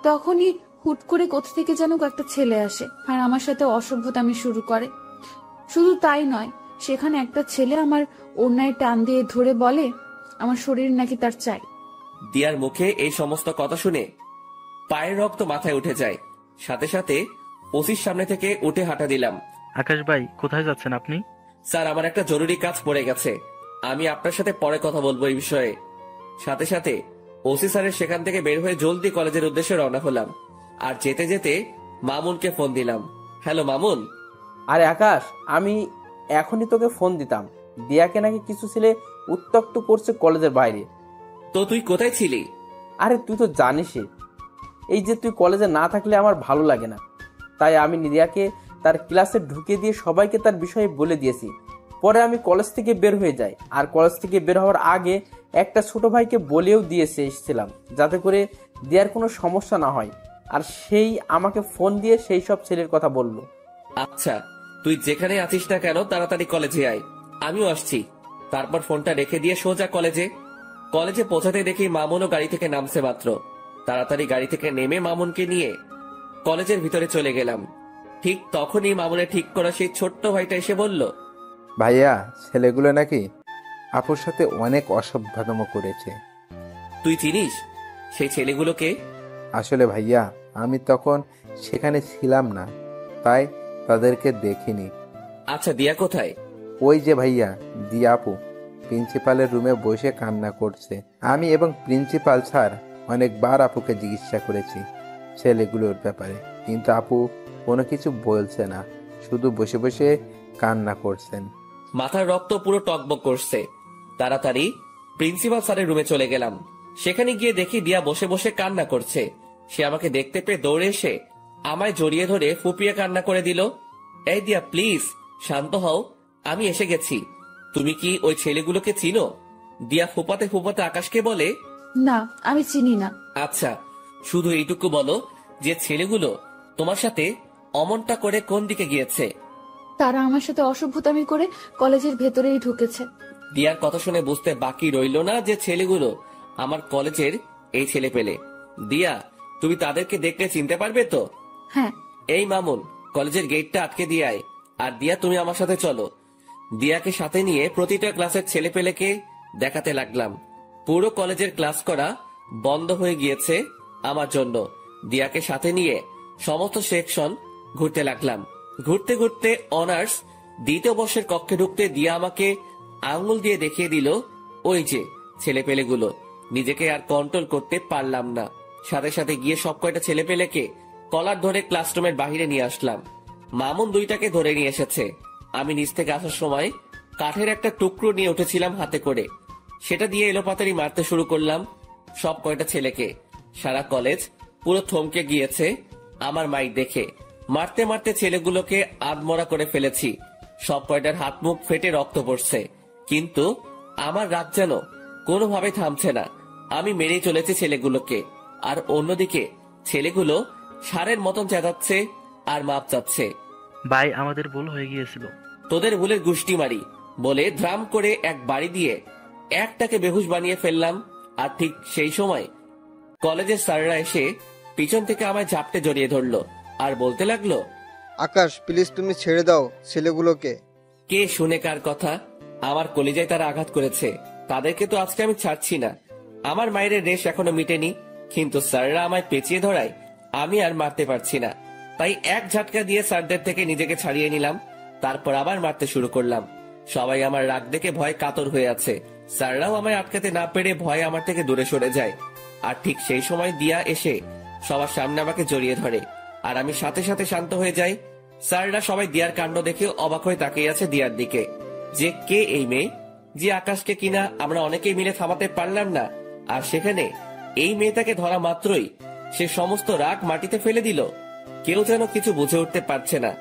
তখনই হুট করে কোথা থেকে যেন একটা ছেলে আসে আর আমার সাথে অসভ্যতামি শুরু করে। শুধু তাই নয়, সেখানে একটা ছেলে আমার ওড়নায় টান দিয়ে ধরে বলে আমার শরীর নাকি তার চাই। দিয়ার মুখে এই সমস্ত কথা শুনে পায়ের রক্ত মাথায় উঠে যায়। সাথে সাথে ওসির সামনে থেকে উঠে হাঁটা দিলাম। আকাশ ভাই, কোথায় যাচ্ছেন আপনি? স্যার, আমার একটা জরুরি কাজ পড়ে গেছে, আমি আপনার সাথে পরে কথা বলবো এই বিষয়ে। সাথে সাথে ওসি স্যারের সেখান থেকে বের হয়ে জলদি কলেজের উদ্দেশ্যে রওনা হলাম। আর যেতে যেতে মামুনকে ফোন দিলাম। হ্যালো মামুন। আরে আকাশ, আমি এখনই তোকে ফোন দিতাম, দিয়াকে নাকি কিছু ছেলে উত্ত্যক্ত করছে কলেজের বাইরে। তো তুই কোথায় ছিলি? আরে তুই তো জানিসই, এই যে তুই কলেজে না থাকলে আমার ভালো লাগে না, তাই আমি দিয়াকে তার ক্লাসে ঢুকে দিয়ে সবাইকে তার বিষয়ে বলে দিয়েছি। পরে আমি কলেজ থেকে বের হয়ে যাই, আর কলেজ থেকে বের হওয়ার আগে একটা ছোট ভাইকে বলেও দিয়েছে এসেছিলাম যাতে করে দিয়ার কোনো সমস্যা না হয়, আর সেই আমাকে ফোন দিয়ে সেই সব ছেলের কথা বলল। আচ্ছা, তুই যেখানে আছিস না কেন তাড়াতাড়ি কলেজে আয়, আমিও আসছি। তারপর ফোনটা রেখে দিয়ে সোজা কলেজে। কলেজে পৌঁছাতে দেখি মামুনও গাড়ি থেকে নামছে মাত্র। তাড়াতাড়ি গাড়ি থেকে নেমে মামুনকে নিয়ে কলেজের ভিতরে চলে গেলাম। ঠিক তখনই মামুনের ঠিক করা সেই ছোট্ট ভাইটা এসে বলল, ভাইয়া, ছেলেগুলো নাকি আপুর সাথে অনেক অসভ্যতম করেছে। তুই চিনিস সেই ছেলেগুলোকে? আসলে ভাইয়া, আমি তখন সেখানে ছিলাম না, তাই তাদেরকে দেখিনি। আচ্ছা, দিয়া কোথায়? ওই যে ভাইয়া, দিয়া আপু প্রিন্সিপালের রুমে বসে কান্না করছে। আমি এবং প্রিন্সিপাল স্যার অনেকবার আপুকে জিজ্ঞাসা করেছি ছেলেগুলোর ব্যাপারে, কিন্তু আপু কোনো কিছু বলছে না, শুধু বসে বসে কান্না করছেন। মাথার রক্ত পুরো টকবক করছে। তাড়াতাড়ি প্রিন্সিপাল স্যারের রুমে চলে গেলাম। সেখানে গিয়ে দেখি দিয়া বসে বসে কান্না করছে। সে আমাকে দেখতে পেয়ে দৌড়ে এসে আমায় জড়িয়ে ধরে ফুপিয়ে কান্না করে দিল। এই দিয়া, প্লিজ শান্ত হও, আমি এসে গেছি। তুমি কি ওই ছেলেগুলোকে চিনো? দিয়া ফুপাতে ফুপাতে আকাশকে বলে, না, আমি চিনি না। আচ্ছা, শুধু এইটুকু বলো যে ছেলেগুলো তোমার সাথে অমনটা করে কোন দিকে গিয়েছে? তারা আমার সাথে অসভ্যতামি করে কলেজের ভেতরেই ঢুকেছে। দিয়ার কথা শুনে বুঝতে বাকি রইল না যে ছেলেগুলো আমার কলেজের এই ছেলে পেলে। দিয়া, তুমি তাদেরকে দেখলে চিনতে পারবে তো? হ্যাঁ। এই মামুন, কলেজের গেটটা আটকে দিয়ে আয়। আর দিয়া, তুমি আমার সাথে চলো। দিয়াকে সাথে নিয়ে প্রতিটা ক্লাসের ছেলে পেলেকে দেখাতে লাগলাম। পুরো কলেজের ক্লাস করা বন্ধ হয়ে গিয়েছে আমার জন্য। দিয়াকে সাথে নিয়ে সমস্ত সেকশন ঘুরতে লাগলাম। ঘুরতে ঘুরতে অনার্স দ্বিতীয় বর্ষের কক্ষে ঢুকতে দিয়া আমাকে আঙ্গুল দিয়ে দেখিয়ে দিল ওই যে ছেলেপেলেগুলো। নিজেকে আর কন্ট্রোল করতে পারলাম না, সাথে সাথে গিয়ে সব কয়টা ছেলেপেলেকে কলার ধরে ক্লাসরুমের বাহিরে নিয়ে আসলাম। মামুন দুইটাকে ধরে নিয়ে এসেছে। আমি নিচ থেকে আসার সময় কাঠের একটা টুকরো নিয়ে উঠেছিলাম হাতে করে, সেটা দিয়ে এলোপাতাড়ি মারতে শুরু করলাম সব কয়টা ছেলেকে। সারা কলেজ পুরো থমকে গিয়েছে আমার মাইক দেখে। মারতে মারতে ছেলেগুলোকে আধমরা করে ফেলেছি। সব কয়টার হাত মুখ ফেটে রক্ত পড়ছে, কিন্তু আমার রাগ যেন কোনোভাবে থামছে না। আমি মেরেই চলেছি ছেলেগুলোকে, আর অন্যদিকে ছেলেগুলো সারের মতন চেঁচাচ্ছে আর মাপ চাচ্ছে। ভাই, আমাদের ভুল হয়ে গিয়েছিল। তোদের ভুলের গুষ্টি মারি বলে ধ্রাম করে এক বাড়ি দিয়ে একটাকে বেহুশ বানিয়ে ফেললাম। আর ঠিক সেই সময় কলেজের স্যাররা এসে পিছন থেকে আমায় ঝাপটে জড়িয়ে ধরলো আর বলতে লাগলো, আকাশ, প্লিজ তুমি ছেড়ে দাও ছেলেগুলোকে। কে শুনে কার কথা? আমার কলিজায় তারা আঘাত করেছে, তাদেরকে তো আজকে আমি ছাড়ছি না। আমার মায়ের রেশ এখনো মিটেনি, কিন্তু স্যাররা আমায় পেঁচিয়ে ধরায় আমি আর মারতে পারছি না। তাই এক ঝাটকা দিয়ে স্যারদের থেকে নিজেকে ছাড়িয়ে নিলাম। তারপর আবার মারতে শুরু করলাম। সবাই আমার রাগ দেখে ভয় কাতর হয়ে আছে। স্যাররাও আমায় আটকাতে না পেরে ভয়ে আমার থেকে দূরে সরে যায়। আর ঠিক সেই সময় দিয়া এসে সবার সামনে আমাকে জড়িয়ে ধরে, আর আমি সাথে সাথে শান্ত হয়ে যাই। স্যাররা সবাই দিয়ার কাণ্ড দেখে অবাক হয়ে তাকিয়ে আছে দিয়ার দিকে, যে কে এই মেয়ে, যে আকাশকে কিনা আমরা অনেকেই মিলে থামাতে পারলাম না। আর সেখানে এই মেয়েটাকে ধরা মাত্রই সে সমস্ত রাগ মাটিতে ফেলে দিল। কেউ যেন কিছু বুঝে উঠতে পারছে না।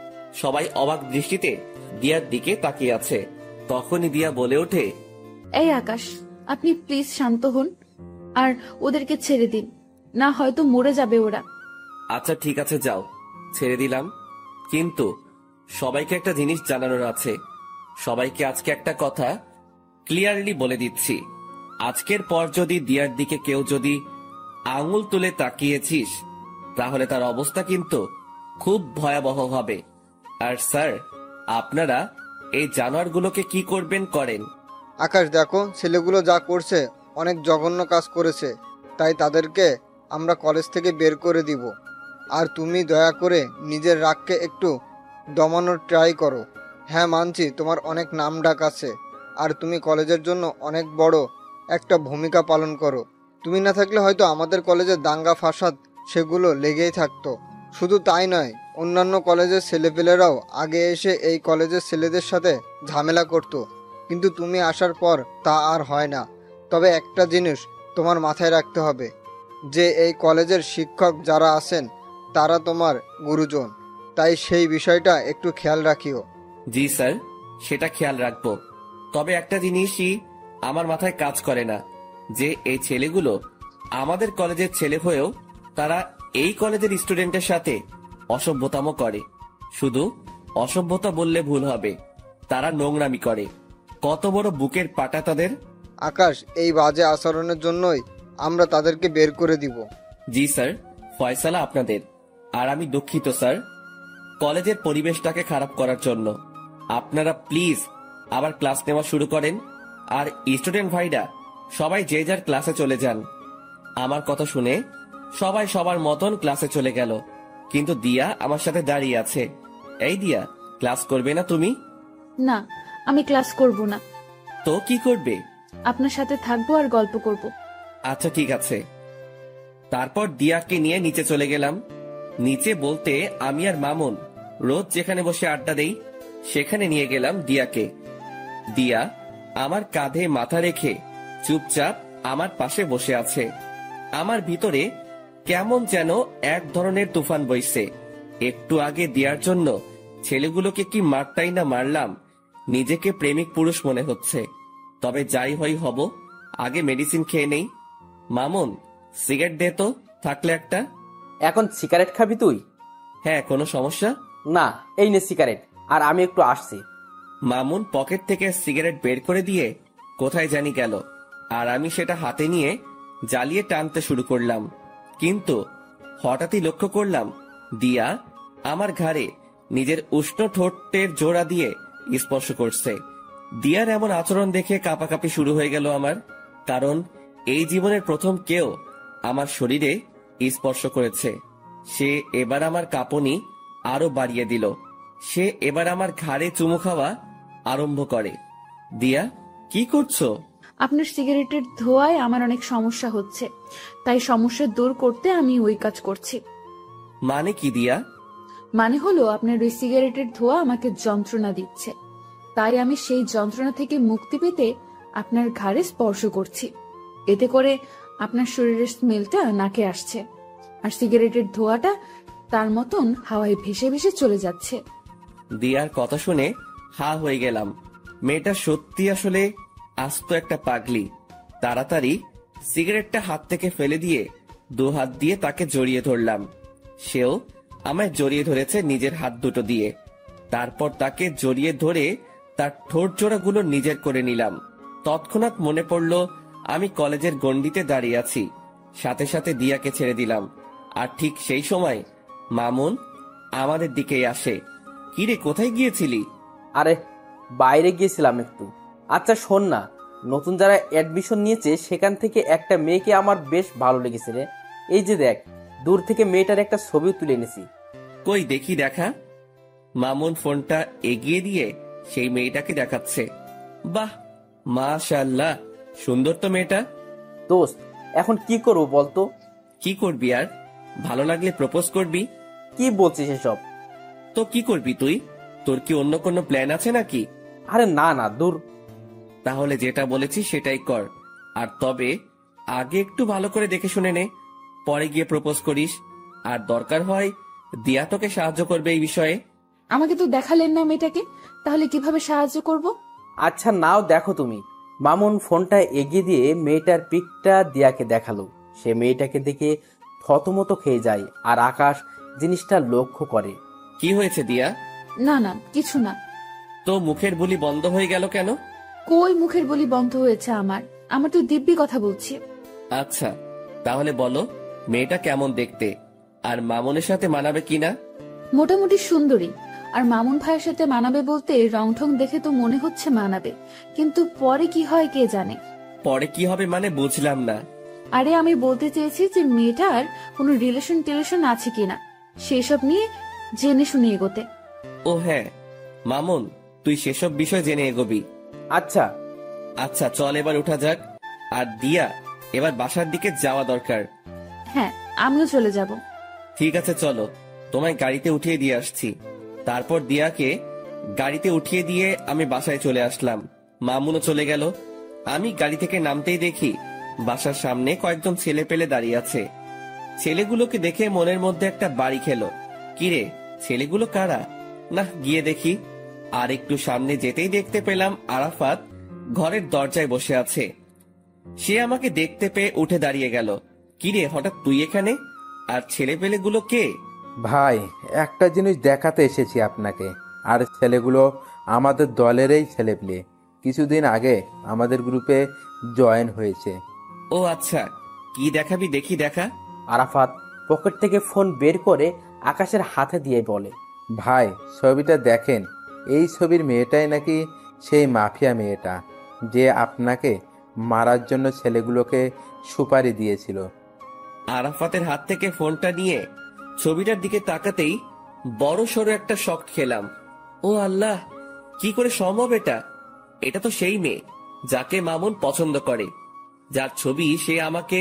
সবাই অবাক দৃষ্টিতে দিয়ার দিকে তাকিয়ে আছে। তখনই দিয়া বলে ওঠে, এই আকাশ, আপনি প্লিজ শান্ত হন আর ওদেরকে ছেড়ে দিন, না হয়তো মরে যাবে ওরা। আচ্ছা ঠিক আছে, যাও, ছেড়ে দিলাম। কিন্তু সবাইকে একটা জিনিস জানানোর আছে। সবাইকে আজকে একটা কথা ক্লিয়ারলি বলে দিচ্ছি, আজকের পর যদি দিয়ার দিকে কেউ যদি আঙুল তুলে তাকিয়েছিস, তাহলে তার অবস্থা কিন্তু খুব ভয়াবহ হবে। আর স্যার, আপনারা এই জানোয়ারগুলোকে কি করবেন করেন। আকাশ, দেখো ছেলেগুলো যা করছে অনেক জঘন্য কাজ করেছে, তাই তাদেরকে আমরা কলেজ থেকে বের করে দিব। আর তুমি দয়া করে নিজের রাগকে একটু দমানোর ট্রাই করো। হ্যাঁ মানছি, তোমার অনেক নাম ডাক আছে, আর তুমি কলেজের জন্য অনেক বড় একটা ভূমিকা পালন করো। তুমি না থাকলে হয়তো আমাদের কলেজের দাঙ্গা ফাসাদ সেগুলো লেগেই থাকতো। শুধু তাই নয়, অন্যান্য কলেজের ছেলেপেলেরাও আগে এসে এই কলেজের ছেলেদের সাথে ঝামেলা করতো, কিন্তু তুমি আসার পর তা আর হয় না। তবে একটা জিনিস তোমার মাথায় রাখতে হবে যে এই কলেজের শিক্ষক যারা আছেন তারা তোমার গুরুজন, তাই সেই বিষয়টা একটু খেয়াল রাখিও। জি স্যার, সেটা খেয়াল রাখবো। তবে একটা জিনিসই আমার মাথায় কাজ করে না, যে এই ছেলেগুলো আমাদের কলেজের ছেলে হয়েও তারা এই কলেজের স্টুডেন্টের সাথে অসভ্যতাম করে। শুধু অসভ্যতা বললে ভুল হবে, তারা নোংরামি করে। কত বড় বুকের পাটা তাদের! আকাশ, এই বাজে আচরণের জন্যই আমরা তাদেরকে বের করে দিব। জি স্যার, ফয়সালা আপনাদের। আর আমি দুঃখিত স্যার কলেজের পরিবেশটাকে খারাপ করার জন্য। আপনারা প্লিজ আবার ক্লাস নেওয়া শুরু করেন, আর স্টুডেন্ট ভাইরা সবাই যে যার ক্লাসে চলে যান। আমার কথা শুনে সবাই সবার মতন ক্লাসে চলে গেল, কিন্তু দিয়া আমার সাথে দাঁড়িয়ে আছে। এই দিয়া, ক্লাস করবে না তুমি? না, আমি ক্লাস করব না। তো কি করবে? আপনার সাথে থাকবো আর গল্প করব। আচ্ছা ঠিক আছে। তারপর দিয়াকে নিয়ে নিচে চলে গেলাম। নিচে বলতে আমি আর মামুন রোজ যেখানে বসে আড্ডা দেই সেখানে নিয়ে গেলাম দিয়াকে। দিয়া আমার কাঁধে মাথা রেখে চুপচাপ আমার পাশে বসে আছে। আমার ভিতরে কেমন যেন এক ধরনের তুফান বইছে। একটু আগে দিয়ার জন্য ছেলেগুলোকে কি মারটাই না মারলাম, নিজেকে প্রেমিক পুরুষ মনে হচ্ছে। তবে যাই হই হব, আগে মেডিসিন খেয়ে নেই। মামুন, সিগারেট দে তো, থাকলে একটা। এখন সিগারেট খাবি তুই? হ্যাঁ, কোনো সমস্যা? না, এই নে সিগারেট, আর আমি একটু আসছি। মামুন পকেট থেকে সিগারেট বের করে দিয়ে কোথায় জানি গেল, আর আমি সেটা হাতে নিয়ে জ্বালিয়ে টানতে শুরু করলাম। কিন্তু হঠাৎই লক্ষ্য করলাম দিয়া আমার ঘাড়ে নিজের উষ্ণ ঠোঁটের জোড়া দিয়ে স্পর্শ করছে। দিয়ার এমন আচরণ দেখে কাঁপাকাঁপি শুরু হয়ে গেল আমার, কারণ এই জীবনের প্রথম কেউ আমার শরীরে স্পর্শ করেছে। সে এবার আমার কাঁপুনি আরো বাড়িয়ে দিল। সে এবার আমার ঘাড়ে চুমু খাওয়া আরম্ভ করে। দিয়া, কি করছো? আপনার সিগারেটের ধোঁয়ায় আমার অনেক সমস্যা হচ্ছে, তাই সমস্যা দূর করতে আমি ওই কাজ করছি। মানে কি দিয়া? মানে হলো আপনার ওই সিগারেটের ধোঁয়া আমাকে যন্ত্রণা দিচ্ছে, তাই আমি সেই যন্ত্রণা থেকে মুক্তি পেতে আপনার ঘাড়ে স্পর্শ করছি। এতে করে আপনার শরীরের স্মেলটা নাকে আসছে, আর সিগারেটের ধোঁয়াটা তার মতন হাওয়ায় ভেসে ভেসে চলে যাচ্ছে। দিয়ার কথা শুনে হা হয়ে গেলাম। মেয়েটা সত্যি আসলে আস্ত একটা পাগলি। তাড়াতাড়ি সিগারেটটা হাত থেকে ফেলে দিয়ে দু হাত দিয়ে তাকে জড়িয়ে ধরলাম। সেও আমায় জড়িয়ে ধরেছে নিজের হাত দুটো দিয়ে। তারপর তাকে জড়িয়ে ধরে তার ঠোঁট জোড়াগুলো নিজের করে নিলাম। তৎক্ষণাৎ মনে পড়ল আমি কলেজের গণ্ডিতে দাঁড়িয়ে আছি। সাথে সাথে দিয়াকে ছেড়ে দিলাম। আর ঠিক সেই সময় মামুন আমাদের দিকেই আসে। কিরে, কোথায় গিয়েছিলি? আরে, বাইরে গিয়েছিলাম একটু। আচ্ছা শোন না, নতুন যারা অ্যাডমিশন নিয়েছে সেখান থেকে একটা মেয়েকে আমার বেশ ভালো লেগেছে রে। এই যে দেখ, দূর থেকে মেয়েটার একটা ছবি তুলে এনেছি। কই দেখি, দেখা। মামুন ফোনটা এগিয়ে দিয়ে সেই মেয়েটাকে দেখাচ্ছে। বাহ, মাশাআল্লাহ, সুন্দর তো মেয়েটা। দোস্ত, এখন কি করবো বলতো? কি করবি আর? ভালো লাগলে প্রপোজ করবি। কি বলছিস এসব? তো কি করবি তুই? তোর কি অন্য কোনো প্ল্যান আছে নাকি? আরে না না, দূর। তাহলে যেটা বলেছি সেটাই কর। আর তবে আগে একটু ভালো করে দেখে শুনে নে, পরে গিয়ে প্রপোজ করিস। আর দরকার হয় দিয়া তোকে সাহায্য করবে এই বিষয়ে। আমাকে তো দেখালেন না মেয়েটাকে, তাহলে কিভাবে সাহায্য করব? আচ্ছা নাও, দেখো তুমি। মামুন ফোনটা এগিয়ে দিয়ে মেয়েটার পিকটা দিয়াকে দেখালো। সে মেয়েটাকে দেখে থতমত খেয়ে যায়, আর আকাশ জিনিসটা লক্ষ্য করে। কি হয়েছে দিয়া? না না, কিছু না। তো মুখের বুলি বন্ধ হয়ে গেল কেন? কই মুখের বলি বন্ধ হয়েছে আমার তো দিব্যি কথা বলছি। আচ্ছা, তাহলে বলো মেয়েটা কেমন দেখতে, আর মামুনের সাথে মানাবে কিনা? মোটামুটি সুন্দরী, আর মামুন ভাইয়ের সাথে মানাবে বলতে রং ঠং দেখে তো মনে হচ্ছে মানাবে, কিন্তু পরে কি হয় কে জানে। পরে কি হবে মানে বুঝলাম না। আরে আমি বলতে চেয়েছি যে মেয়েটার কোনো রিলেশন আছে কিনা সেসব নিয়ে জেনে শুনে এগোতে। ও হ্যাঁ, মামুন তুই সেসব বিষয় জেনে এগোবি। আচ্ছা আচ্ছা, চল এবার উঠা যাক। আর দিয়া, এবার বাসার দিকে যাওয়া দরকার। হ্যাঁ, আমিও চলে যাব। ঠিক আছে, চলো তোমায় গাড়িতে উঠিয়ে দিয়ে আসছি। তারপর দিয়াকে গাড়িতে উঠিয়ে দিয়ে আমি বাসায় চলে আসলাম। মামুনও চলে গেল। আমি গাড়ি থেকে নামতেই দেখি বাসার সামনে কয়েকজন ছেলে পেলে দাঁড়িয়ে আছে। ছেলেগুলোকে দেখে মনের মধ্যে একটা বাড়ি খেলো। কিরে, ছেলেগুলো কারা? না, গিয়ে দেখি। আর একটু সামনে যেতেই দেখতে পেলাম আরাফাত ঘরের দরজায় বসে আছে। সে আমাকে দেখতে পেয়ে উঠে দাঁড়িয়ে গেল। কিরে, হঠাৎ তুই এখানে? আর ছেলে পেলেগুলো কে? ভাই, একটা জিনিস দেখাতে এসেছি আপনাকে। আর ছেলেগুলো আমাদের দলেরই ছেলেপেলে। কিছুদিন আগে আমাদের গ্রুপে জয়েন হয়েছে। ও আচ্ছা, কি দেখাবি দেখি দেখা। আরাফাত পকেট থেকে ফোন বের করে আকাশের হাতে দিয়ে বলে, ভাই ছবিটা দেখেন, এই ছবির মেয়েটাই নাকি সেই মাফিয়া মেয়েটা যে আপনাকে মারার জন্য ছেলেগুলোকে সুপারি দিয়েছিল। আরাফাতের হাত থেকে ফোনটা নিয়ে ছবিটার দিকে তাকাতেই বড় সড়ো একটা শক খেলাম। ও আল্লাহ, কি করে সম্ভব এটা? এটা তো সেই মেয়ে যাকে মামুন পছন্দ করে, যার ছবি সে আমাকে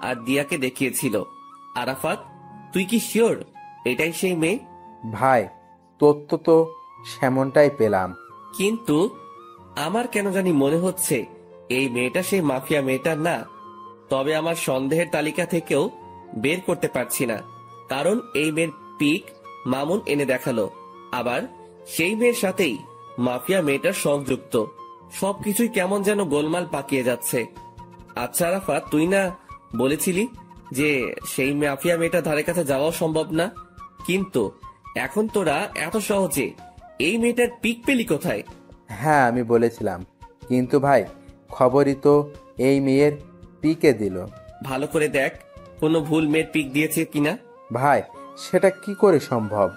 আর দিয়াকে দেখিয়েছিল। আরাফাত, তুই কি শিওর এটাই সেই মেয়ে? ভাই তথ্য তো সেমনটাই পেলাম। কিন্তু আমার কেন জানি মনে হচ্ছে এই মেয়েটা সেই মাফিয়া মেয়েটা না। তবে আমার সন্দেহের তালিকা থেকেও বের করতে পারছি না, কারণ এই মেয়ের পিক মামুন এনে দেখালো, আবার সেই মেয়ের সাথেই মাফিয়া মেয়েটার সংযুক্ত। সবকিছুই কেমন যেন গোলমাল পাকিয়ে যাচ্ছে। আচ্ছা আরাফাত, তুই না বলেছিলি যে সেই মাফিয়া মেয়েটা ধারে কাছে যাওয়াও সম্ভব না, কিন্তু এখন তোরা এত সহজে এই মেয়েটার পিক পেলি কোথায়? হ্যাঁ আমি বলেছিলাম, কিন্তু ভাই খবরই তো এই মেয়ের পিকে দিল। ভালো করে দেখ কোনো ভুল মেয়ের পিক দিয়েছে কিনা। ভাই সেটা কি করে সম্ভব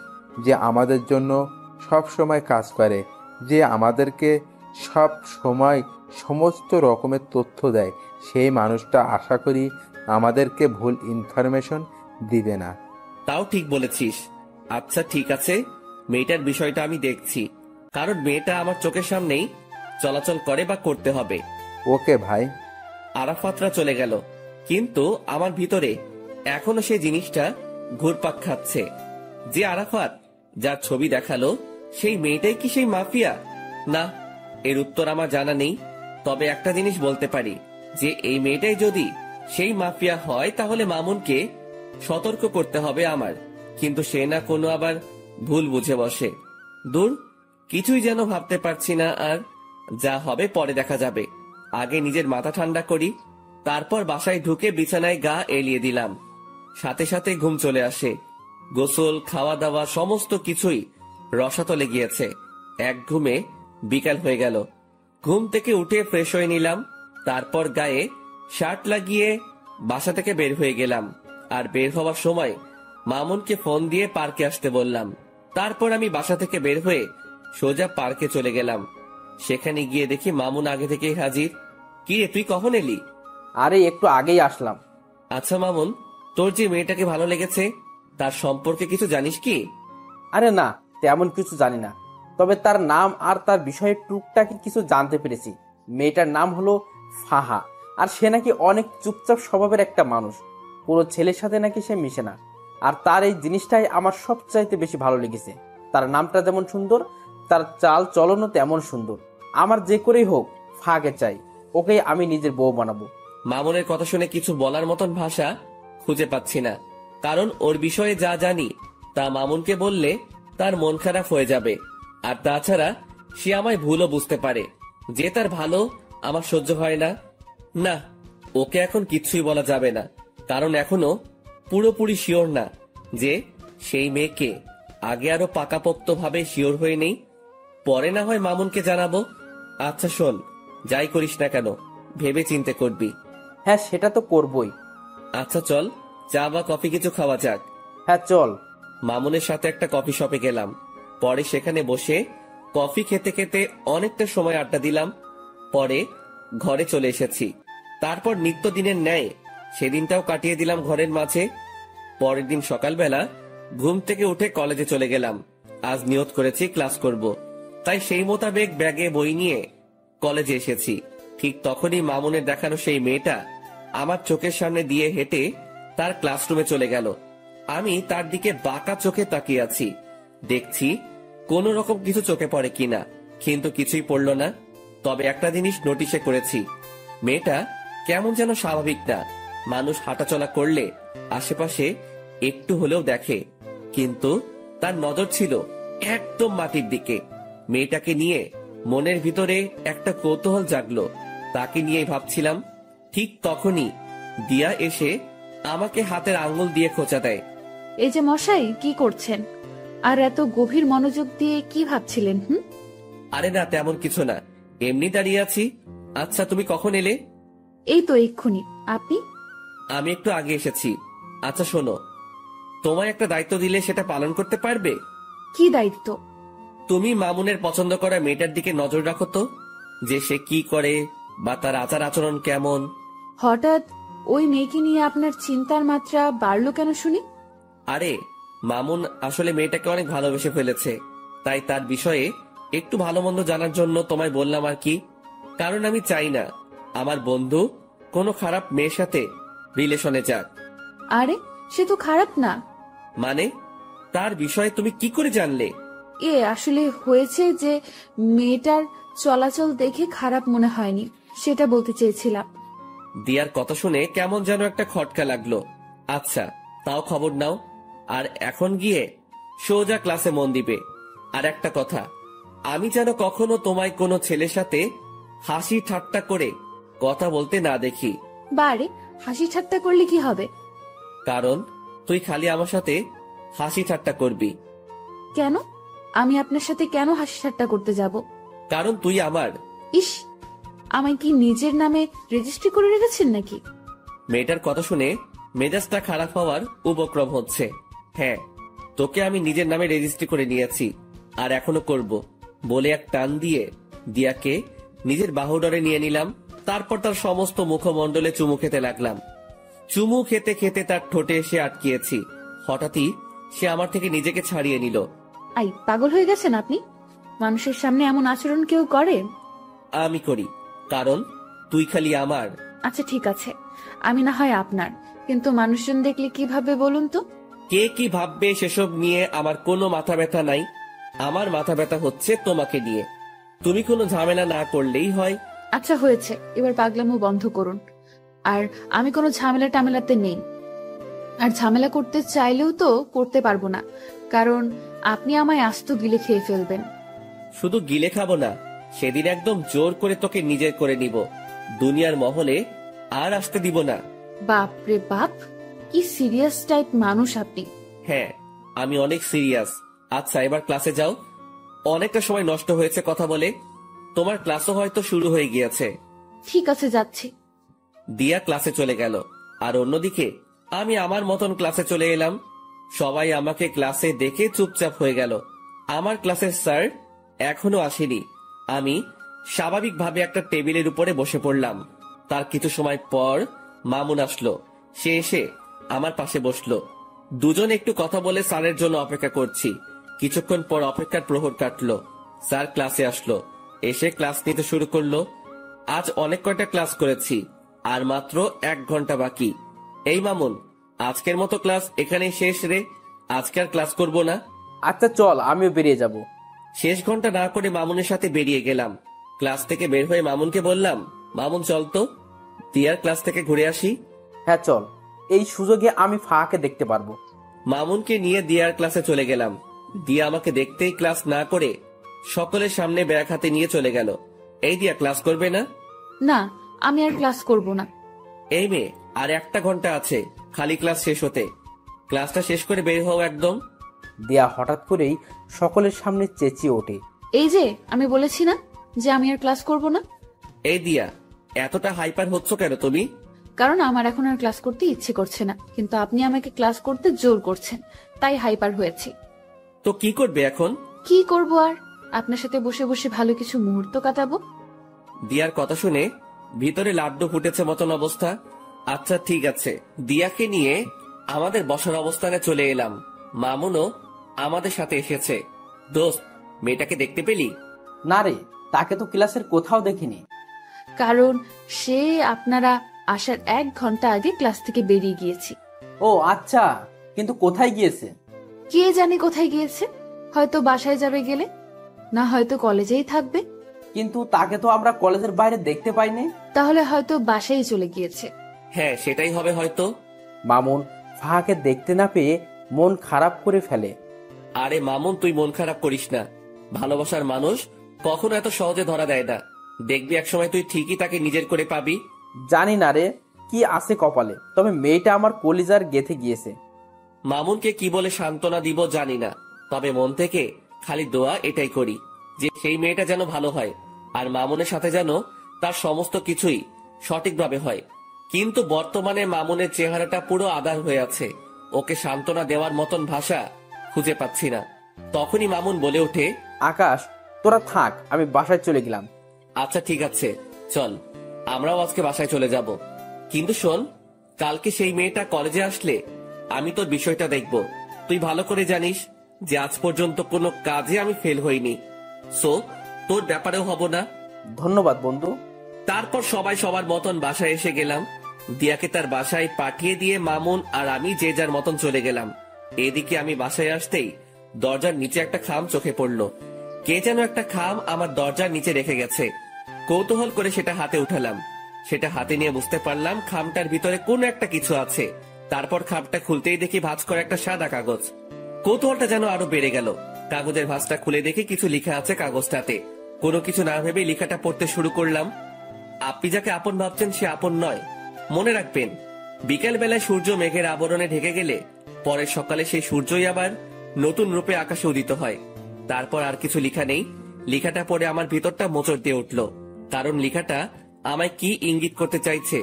যে আমাদের জন্য সব সময় কাজ করে, যে আমাদেরকে সব সময় সমস্ত রকমের তথ্য দেয়, সেই মানুষটা আশা করি আমাদেরকে ভুল ইনফরমেশন দিবে না। তাও ঠিক বলেছিস। আচ্ছা ঠিক আছে, মেয়েটার বিষয়টা আমি দেখছি, কারণ মেয়েটা আমার চোখের সামনেই চলাচল করে বা করতে হবে। ওকে ভাই। আরাফাতরা চলে গেল, কিন্তু আমার ভিতরে এখনো সেই জিনিসটা ঘুরপাক খাচ্ছে যে আরাফাত যার ছবি দেখালো সেই মেয়েটাই কি সেই মাফিয়া? না, এর উত্তর আমার জানা নেই। তবে একটা জিনিস বলতে পারি যে এই মেয়েটাই যদি সেই মাফিয়া হয় তাহলে মামুনকে সতর্ক করতে হবে আমার, কিন্তু সে না কোনো আবার ভুল বুঝে বসে। দূর, কিছুই যেন ভাবতে পারছি না, আর যা হবে পরে দেখা যাবে। আগে নিজের মাথা ঠান্ডা করি, তারপর বাসায় ঢুকে বিছানায় গা এলিয়ে দিলাম। সাথে সাথে ঘুম চলে আসে। গোসল, খাওয়া দাওয়া সমস্ত কিছুই রসাতলে গিয়েছে। এক ঘুমে বিকাল হয়ে গেল। ঘুম থেকে উঠে ফ্রেশ হয়ে নিলাম, তারপর গায়ে শার্ট লাগিয়ে বাসা থেকে বের হয়ে গেলাম। আর বের হওয়ার সময় মামুনকে ফোন দিয়ে পার্কে আসতে বললাম। তারপর আমি বাসা থেকে বের হয়ে সোজা পার্কে চলে গেলাম। সেখানে গিয়ে দেখি মামুন আগে থেকেই হাজির। কি রে, তুই কখন এলি? আরে একটু আগেই আসলাম। আচ্ছা মামুন, তোর যে মেয়েটাকে ভালো লেগেছে তার সম্পর্কে কিছু জানিস কি? আরে না, তেমন কিছু জানি না, তবে তার নাম আর তার বিষয়ে টুকটাকি কিছু জানতে পেরেছি। মেয়েটার নাম হলো ফাহা, আর সে নাকি অনেক চুপচাপ স্বভাবের একটা মানুষ। কোনো ছেলের সাথে নাকি সে মিশে না, আর তার এই জিনিসটাই আমার সবচাইতে বেশি ভালো লেগেছে। তার নামটা যেমন সুন্দর, তার চাল চলনও তেমন সুন্দর। আমার যে করেই হোক ফাহাকে চাই, ওকেই আমি নিজের বউ বানাবো। মামুনের কথা শুনে কিছু বলার মতন ভাষা খুঁজে পাচ্ছি না, কারণ ওর বিষয়ে যা জানি তা মামুনকে বললে তার মন খারাপ হয়ে যাবে। আর তাছাড়া সে আমায় ভুলও বুঝতে পারে যে তার ভালো আমার সহ্য হয় না। না, ওকে এখন কিছুই বলা যাবে না, কারণ এখনো পুরোপুরি শিওর না যে সেই মেয়েকে। আগে আরো পাকাপোক্ত ভাবে শিওর হয়ে নেই, পরে না হয় মামুনকে জানাবো। আচ্ছা শোন, যাই করিস না কেন ভেবে চিন্তে করবি। হ্যাঁ সেটা তো করবই। আচ্ছা চল, চা বা কফি কিছু খাওয়া যাক। হ্যাঁ চল। মামুনের সাথে একটা কফি শপে গেলাম। পরে সেখানে বসে কফি খেতে খেতে অনেকটা সময় আড্ডা দিলাম। পরে ঘরে চলে এসেছি। তারপর নিত্যদিনের ন্যায় সেদিনটাও কাটিয়ে দিলাম ঘরের মাঝে। পরের দিন সকালবেলা ঘুম থেকে উঠে কলেজে চলে গেলাম। আজ নিয়ত করেছি ক্লাস করব, তাই সেই মোতাবেক ব্যাগে বই নিয়ে কলেজে এসেছি। ঠিক তখনই মামুনের দেখানো সেই মেয়েটা আমার চোখের সামনে দিয়ে হেঁটে তার ক্লাসরুমে চলে গেল। আমি তার দিকে বাঁকা চোখে তাকিয়ে আছি, দেখছি কোন রকম কিছু চোখে পড়ে কিনা, কিন্তু কিছুই পড়লো না। তবে একটা জিনিস নোটিশে করেছি, মেয়েটা কেমন যেন স্বাভাবিক না। মানুষ হাঁটাচলা করলে আশেপাশে একটু হলেও দেখে, কিন্তু তার নজর ছিল একদম মাটির দিকে। মেয়েটাকে নিয়ে মনের ভিতরে একটা কৌতূহল জাগলো, তাকে নিয়ে ভাবছিলাম। ঠিক তখনই দিয়া এসে আমাকে হাতের আঙ্গুল দিয়ে খোঁচা দেয়। এই যে মশাই, কি করছেন? আর এত গভীর মনোযোগ দিয়ে কি ভাবছিলেন? আরে না, তেমন কিছু না, এমনি দাঁড়িয়ে আছি। আচ্ছা, তুমি কখন এলে? এই তো এক্ষুনি। আপনি? আমি একটু আগে এসেছি। আচ্ছা শোনো, তোমায় একটা দায়িত্ব দিলে সেটা পালন করতে পারবে? কি দায়িত্ব? তুমি মামুনের পছন্দ করা মেয়েটার দিকে নজর রাখো তো, যে সে কি করে বা তার আচার আচরণ কেমন। হঠাৎ ওই মেয়েকে নিয়ে আপনার চিন্তার মাত্রা বাড়লো কেন শুনি? আরে, মামুন আসলে মেয়েটাকে অনেক ভালোবেসে ফেলেছে, তাই তার বিষয়ে একটু ভালো মন্দ জানার জন্য তোমায় বললাম আর কি। কারণ আমি চাই না আমার বন্ধু কোনো খারাপ মেয়ের সাথে রিলেশনে যাক। আরে, সে তো খারাপ না। মানে, তার বিষয়ে তুমি কি করে জানলে? আসলে হয়েছে যে মেয়েটার চলাচল দেখে খারাপ মনে হয়নি, সেটা বলতে চেয়েছিলাম। দিয়ার কথা শুনে কেমন যেন একটা খটকা লাগলো। আচ্ছা, তাও খবর নাও, আর এখন গিয়ে সোজা ক্লাসে মন দিবে। আর একটা কথা, আমি যেন কখনো তোমায় কোনো ছেলের সাথে হাসি ঠাট্টা করে কথা বলতে না দেখি। বারে, হাসি ঠাট্টা করলে কি হবে? কারণ তুই খালি আমার সাথে হাসি ঠাট্টা করবি। কেন? আমি আপনার সাথে কেন হাসি ঠাট্টা করতে যাব? কারণ তুই আমার। ইস, আমায় কি নিজের নামে রেজিস্ট্রি করে রেখেছেন নাকি? মেয়েটার কথা শুনে মেজাজটা খারাপ হওয়ার উপক্রম হচ্ছে। হ্যাঁ, তোকে আমি নিজের নামে রেজিস্ট্রি করে নিয়েছি, আর এখনো করব বলে এক টান দিয়ে দিয়াকে নিজের বাহুডরে নিয়ে নিলাম। তারপর তার সমস্ত মুখমণ্ডলে চুমু খেতে লাগলাম। চুমু খেতে খেতে তার ঠোঁটে এসে আটকিয়েছি। হঠাৎই সে আমার থেকে নিজেকে ছাড়িয়ে নিল। আই, পাগল হয়ে গেছেন আপনি? মানুষের সামনে এমন আচরণ কেউ করে? আমি করি, কারণ তুই খালি আমার। আচ্ছা ঠিক আছে, আমি না হয় আপনার, কিন্তু মানুষজন দেখলে কিভাবে বলুন তো? কে কি ভাববে সেসব নিয়ে আমার কোনো মাথা ব্যথা নাই। আমার মাথা ব্যথা হচ্ছে তোমাকে নিয়ে। তুমি কোনো ঝামেলা না করলেই হয়। আচ্ছা হয়েছে, এবার পাগলামো বন্ধ করুন। আর আমি কোনো ঝামেলা টামেলাতে নেই, আর ঝামেলা করতে চাইলেও তো করতে পারবো না, কারণ আপনি আমায় আস্ত গিলে খেয়ে ফেলবেন। শুধু গিলে খাবো না, সেদিন একদম জোর করে তোকে নিজের করে নিব। দুনিয়ার মহলে আর আসতে দিব না। বাপ রে বাপ, কি সিরিয়াস টাইপ মানুষ আপনি। হ্যাঁ, আমি অনেক সিরিয়াস। আচ্ছা, এবার ক্লাসে যাও। অনেকটা সময় নষ্ট হয়েছে কথা বলে। তোমার ক্লাসও হয়তো শুরু হয়ে গিয়েছে। ঠিক আছে, যাচ্ছি। দিয়া ক্লাসে চলে গেল, আর অন্যদিকে আমি আমার মতন ক্লাসে চলে এলাম। সবাই আমাকে ক্লাসে দেখে চুপচাপ হয়ে গেল। আমার ক্লাসের স্যার এখনো আসেনি। আমি স্বাভাবিকভাবে একটা টেবিলের উপরে বসে পড়লাম। তার কিছু সময় পর মামুন আসলো। সে এসে আমার পাশে বসলো। দুজন একটু কথা বলে স্যারের জন্য অপেক্ষা করছি। কিছুক্ষণ পর অপেক্ষার প্রহর কাটলো। স্যার ক্লাসে আসলো, এসে ক্লাস নিতে শুরু করলো। আজ অনেক কয়টা ক্লাস করেছি, আর মাত্র 1 ঘন্টা বাকি। এই মামুন, আজকের মতো ক্লাস এখানেই শেষ রে। আজকে আর ক্লাস করব না। আচ্ছা চল, আমিও বেরিয়ে যাব। শেষ ঘন্টা না করে মামুনের সাথে বেরিয়ে গেলাম। ক্লাস থেকে বের হয়ে মামুনকে বললাম, মামুন চল তো, দিয়ার ক্লাস থেকে ঘুরে আসি। হ্যাঁ চল, এই সুযোগে আমি ফাঁকে দেখতে পারবো। মামুনকে নিয়ে দিয়ার ক্লাসে চলে গেলাম। দিয়া আমাকে দেখতেই ক্লাস না করে সকলের সামনে ব্যাগ হাতে নিয়ে চলে গেল। এই দিয়া, ক্লাস করবে না? না, আমি আর ক্লাস করব না। এই মেয়ে, আর 1 ঘন্টা আছে খালি ক্লাস শেষ হতে। ক্লাসটা শেষ করে বের হও একদম। দিয়া হঠাৎ করেই সকলের সামনে চেঁচিয়ে ওঠে, এই যে আমি বলেছি না যে আমি আর ক্লাস করব না। এই দিয়া, এতটা হাইপার হচ্ছ কেন তুমি? কারণ আমার এখন আর ক্লাস করতে ইচ্ছে করছে না, কিন্তু আপনি আমাকে ক্লাস করতে জোর করছেন, তাই হাইপার হয়েছি। তো কি করবে এখন? কি করব আর, আপনার সাথে বসে বসে ভালো কিছু মুহূর্ত কাটাবো। দিয়ার কথা শুনে ভিতরে লাড্ডু ফুটেছে মতন অবস্থা। আচ্ছা ঠিক আছে, দিয়াকে নিয়ে আমাদের বসার অবস্থানে চলে এলাম। মামুনও আমাদের সাথে এসেছে। দোস্ত, মেয়েটাকে দেখতে পেলি? না রে, তাকে তো ক্লাসের কোথাও দেখিনি। কারণ সে আপনারা আসার 1 ঘন্টা আগে ক্লাস থেকে বেরিয়ে গিয়েছি। ও আচ্ছা, কিন্তু কোথায় গিয়েছে? কে জানে কোথায় গিয়েছে, হয়তো বাসায় যাবে গেলে, না হয়তো কলেজেই থাকবে। কিন্তু তাকে তো আমরা কলেজের বাইরে দেখতে পাইনি। তাহলে হয়তো বাসায় চলে গিয়েছে। হ্যাঁ, সেটাই হবে হয়তো। মামুন ফাহাকে দেখতে না পেয়ে মন খারাপ করে ফেলে। আরে মামুন, তুই মন খারাপ করিস না। ভালোবাসার মানুষ কখনো এত সহজে ধরা দেয় না। দেখবি একসময় তুই ঠিকই তাকে নিজের করে পাবি। জানি না রে কি আছে কপালে, তবে মেয়েটা আমার কলিজার গেথে গিয়েছে। মামুনকে কি বলে সান্ত্বনা দিব জানি না, তবে মন থেকে খালি দোয়া এটাই করি যে সেই মেয়েটা যেন ভালো হয়। আর মামুনের সাথে যেন তার সমস্ত কিছুই সঠিকভাবে হয়। কিন্তু বর্তমানে মামুনের চেহারাটা পুরো আধার হয়ে আছে। ওকে সান্ত্বনা দেওয়ার মতন ভাষা খুঁজে পাচ্ছি না। তখনই মামুন বলে ওঠে, আকাশ, তোরা থাক, আমি বাসায় চলে গেলাম। আচ্ছা ঠিক আছে, চল আমরাও আজকে বাসায় চলে যাব। কিন্তু শোন, কালকে সেই মেয়েটা কলেজে আসলে আমি তোর বিষয়টা দেখব। তুই ভালো করে জানিস যে আজ পর্যন্ত কোনো কাজে আমি ফেল হইনি। সো তোর ব্যাপারেও হব না। ধন্যবাদ বন্ধু। তারপর সবাই সবার মতন বাসায় এসে গেলাম। দিয়াকে তার বাসায় পাঠিয়ে দিয়ে মামুন আর আমি যে যার মতন চলে গেলাম। এদিকে আমি বাসায় আসতেই দরজার নিচে একটা খাম চোখে পড়লো। কে যেন একটা খাম আমার দরজার নিচে রেখে গেছে। কৌতূহল করে সেটা হাতে উঠালাম। সেটা হাতে নিয়ে বুঝতে পারলাম খামটার ভিতরে কোনো একটা কিছু আছে। তারপর খামটা খুলতেই দেখি ভাঁজ করা একটা সাদা কাগজ। কৌতূহলটা যেন আরো বেড়ে গেল। কাগজের ভাঁজটা খুলে দেখি কিছু লেখা আছে কাগজটাতে। কোনো কিছু না ভেবে লেখাটা পড়তে শুরু করলাম। আপনি যাকে আপন ভাবছেন সে আপন নয়। মনে রাখবেন, বিকেল বেলায় সূর্য মেঘের আবরণে ঢেকে গেলে পরের সকালে সেই সূর্যই আবার নতুন রূপে আকাশে উদিত হয়। তারপর আর কিছু লেখা নেই। লেখাটা পড়ে আমার ভিতরটা মোচড় দিয়ে উঠল, কারণ লেখাটা আমায় কি ইঙ্গিত করতে চাইছে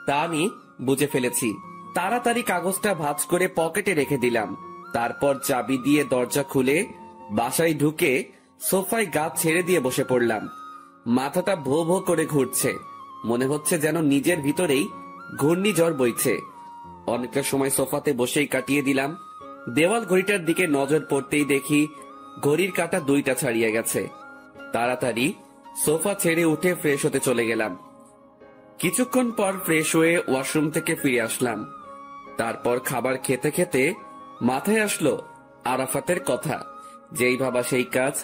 তা আমি বুঝে ফেলেছি। তাড়াতাড়ি কাগজটা ভাঁজ করে পকেটে রেখে দিলাম। তারপর চাবি দিয়ে দরজা খুলে বাসায় ঢুকে সোফায় গা ছেড়ে দিয়ে বসে পড়লাম। মাথাটা ভো ভো করে ঘুরছে। মনে হচ্ছে যেন নিজের ভিতরেই ঘূর্ণিঝড় বইছে। অনেকটা সময় সোফাতে বসেই কাটিয়ে দিলাম। দেওয়াল ঘড়িটার দিকে নজর পড়তেই দেখি ঘড়ির কাঁটা 2টা ছাড়িয়ে গেছে। তাড়াতাড়ি সোফা ছেড়ে উঠে ফ্রেশ হতে চলে গেলাম। কিছুক্ষণ পর ফ্রেশ হয়ে ওয়াশরুম থেকে ফিরে আসলাম। তারপর খাবার খেতে খেতে মাথায় আসলো আরাফাতের কথা। যেই ভাবা সেই কাজ।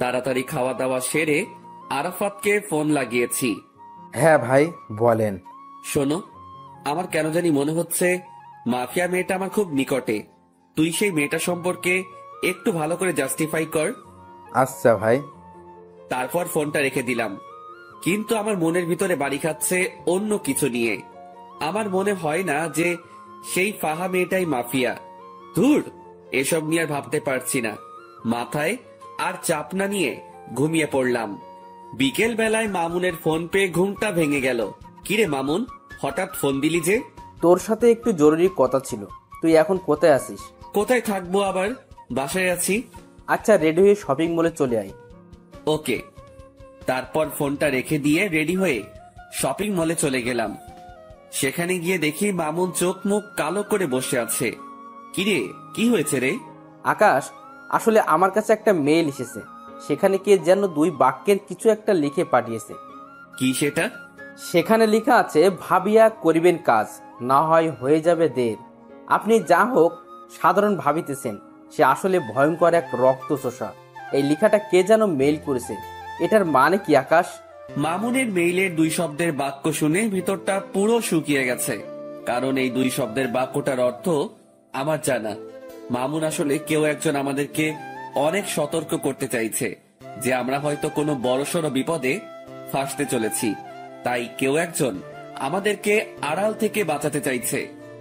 তাড়াতাড়ি খাওয়া দাওয়া সেরে আরাফাতকে ফোন লাগিয়েছি। হ্যাঁ ভাই, বলেন। শোনো, আমার কেন জানি মনে হচ্ছে মাফিয়া মেয়েটা আমার খুব নিকটে। তুই সেই মেয়েটা সম্পর্কে একটু ভালো করে জাস্টিফাই কর। আচ্ছা ভাই। তারপর ফোনটা রেখে দিলাম। কিন্তু আমার মনের ভিতরে বাড়ি খাচ্ছে অন্য কিছু নিয়ে। আমার মনে হয় না যে সেই ফাহা মেয়েটাই মাফিয়া। ধুর, এসব নিয়ে আর ভাবতে পারছি না। মাথায় আর চাপ না নিয়ে ঘুমিয়ে পড়লাম। বিকেল বেলায় মামুনের ফোন পেয়ে ঘুমটা ভেঙে গেল। কিরে মামুন, হঠাৎ ফোন দিলি যে? তোর সাথে একটু জরুরি কথা ছিল। তুই এখন কোথায় আছিস? কোথায় থাকবো আবার, বাসায় আছি। আচ্ছা, রেডি হয়ে শপিং মলে চলে আয়। ওকে। তারপর ফোনটা রেখে দিয়ে রেডি হয়ে শপিং মলে চলে গেলাম। সেখানে গিয়ে দেখি মামুন চোখ মুখ কালো করে বসে আছে। কিরে, কি হয়েছে রে? আকাশ, আসলে আমার কাছে একটা মেইল এসেছে। সেখানে কে যেন 2 বাক্যের কিছু একটা লিখে পাঠিয়েছে। কি সেটা? সেখানে লেখা আছে, ভাবিয়া করিবেন কাজ, না হয় হয়ে যাবে দের। আপনি যা হোক সাধারণ ভাবিতেছেন, সে আসলে ভয়ঙ্কর এক রক্তচোষা। এই লেখাটা কে যেন মেইল করেছে। এটার মানে কি আকাশ? মামুনের মেইলের 2 শব্দের বাক্য শুনে ভিতরটা পুরো শুকিয়ে গেছে। কারণ এই 2 শব্দের বাক্যটার অর্থ আমার জানা। মামুন আসলে কেউ একজন আমাদেরকে অনেক সতর্ক করতে চাইছে যে আমরা হয়তো কোনো বড়সড় বিপদে ফাঁসতে চলেছি। তাই কেউ একজন আমাদেরকে আড়াল থেকে বাঁচাতে চাইছে।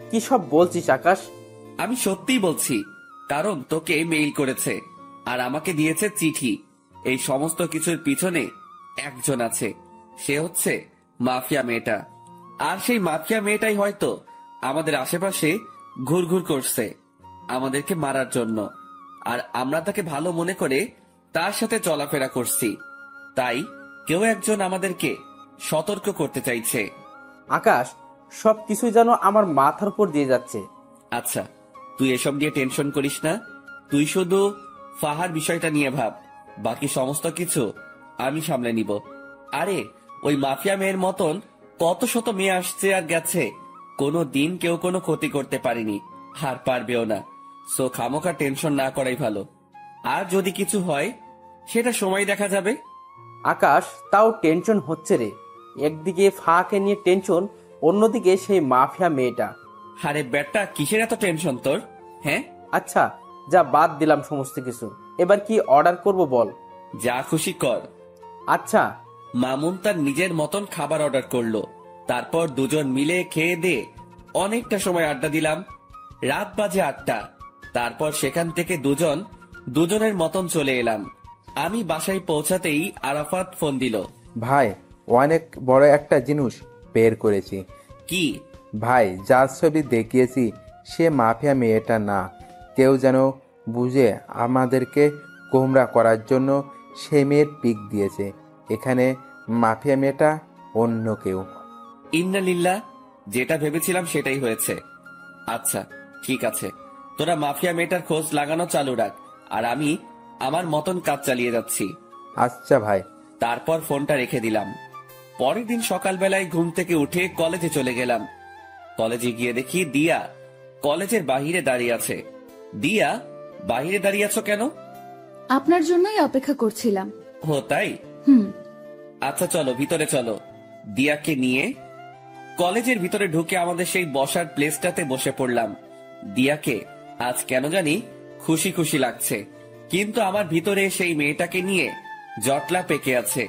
কি সব বলছিস আকাশ? আমি সত্যিই বলছি, কারণ তোকে মেইল করেছে আর আমাকে দিয়েছে চিঠি। এই সমস্ত কিছুর পিছনে একজন আছে, সে হচ্ছে মাফিয়া মেয়েটা। আর সেই মাফিয়া মেয়েটাই হয়তো আমাদের আশেপাশে ঘুরঘুর করছে আমাদেরকে মারার জন্য। আর আমরা তাকে ভালো মনে করে তার সাথে চলাফেরা করছি। তাই কেউ একজন আমাদেরকে সতর্ক করতে চাইছে। আকাশ, সব কিছুই যেন আমার মাথার উপর দিয়ে যাচ্ছে। আচ্ছা, তুই এসব নিয়ে টেনশন করিস না। তুই শুধু ফাহার বিষয়টা নিয়ে ভাব, বাকি সমস্ত কিছু আমি সামলে নিব। আরে, ওই মাফিয়া মেয়ের মতন কত শত মেয়ে আসছে আর গেছে, কোনো দিন কেউ কোনো ক্ষতি করতে পারেনি, আর পারবেও না। সো খামোখা টেনশন না করাই ভালো। আর যদি কিছু হয় সেটা সময় দেখা যাবে। আকাশ, তাও টেনশন হচ্ছে রে। একদিকে ফাঁকে নিয়ে টেনশন, অন্যদিকে সেই মাফিয়া মেয়েটা। আরে বেটা, কিসের এত টেনশন তোর? হ্যাঁ, আচ্ছা, যা বাদ দিলাম সমস্ত কিছু। এবার কি অর্ডার করব বল? যা খুশি কর। আচ্ছা। মামুন তার নিজের মতন খাবার অর্ডার করলো। তারপর দুজন মিলে খেয়ে দিয়ে অনেকটা সময় আড্ডা দিলাম। রাত বাজে 8টা। তারপর সেখান থেকে দুজনের মতন চলে এলাম। আমি বাসায় পৌঁছাতেই আরাফাত ফোন দিল। ভাই, অনেক বড় একটা জিনিস বের করেছি। কি? ভাই, যার ছবি দেখিয়েছি সে মাফিয়া মেয়েটা না। কেউ যেন বুঝে আমাদেরকে গোমরা করার জন্য সে মেয়ের পিক দিয়েছে। এখানে মাফিয়া মেয়েটা অন্য কেউ। ইন্না লিল্লাহ, যেটা ভেবেছিলাম সেটাই হয়েছে। আচ্ছা ঠিক আছে, তোরা মাফিয়া মেয়েটার খোঁজ লাগানো চালু রাখ, আর আমি আমার মতন কাজ চালিয়ে যাচ্ছি। আচ্ছা ভাই। তারপর ফোনটা রেখে দিলাম। পরের দিন সকালবেলায় ঘুম থেকে উঠে কলেজে চলে গেলাম। কলেজে গিয়ে দেখি দিয়া কলেজের বাহিরে দাঁড়িয়ে আছে। দিয়া, বাহিরে দাঁড়িয়ে আছো কেন? আপনার জন্যই অপেক্ষা করছিলাম। ও তাই? হুম। আচ্ছা চলো ভিতরে চলো। দিয়াকে নিয়ে কলেজের ভিতরে ঢুকে আমাদের সেই বসার প্লেসটাতে বসে পড়লাম। দিয়াকে আজ কেন জানি খুশি খুশি লাগছে, কিন্তু আমার ভিতরে সেই মেয়েটাকে নিয়ে জটলা পেকে আছে।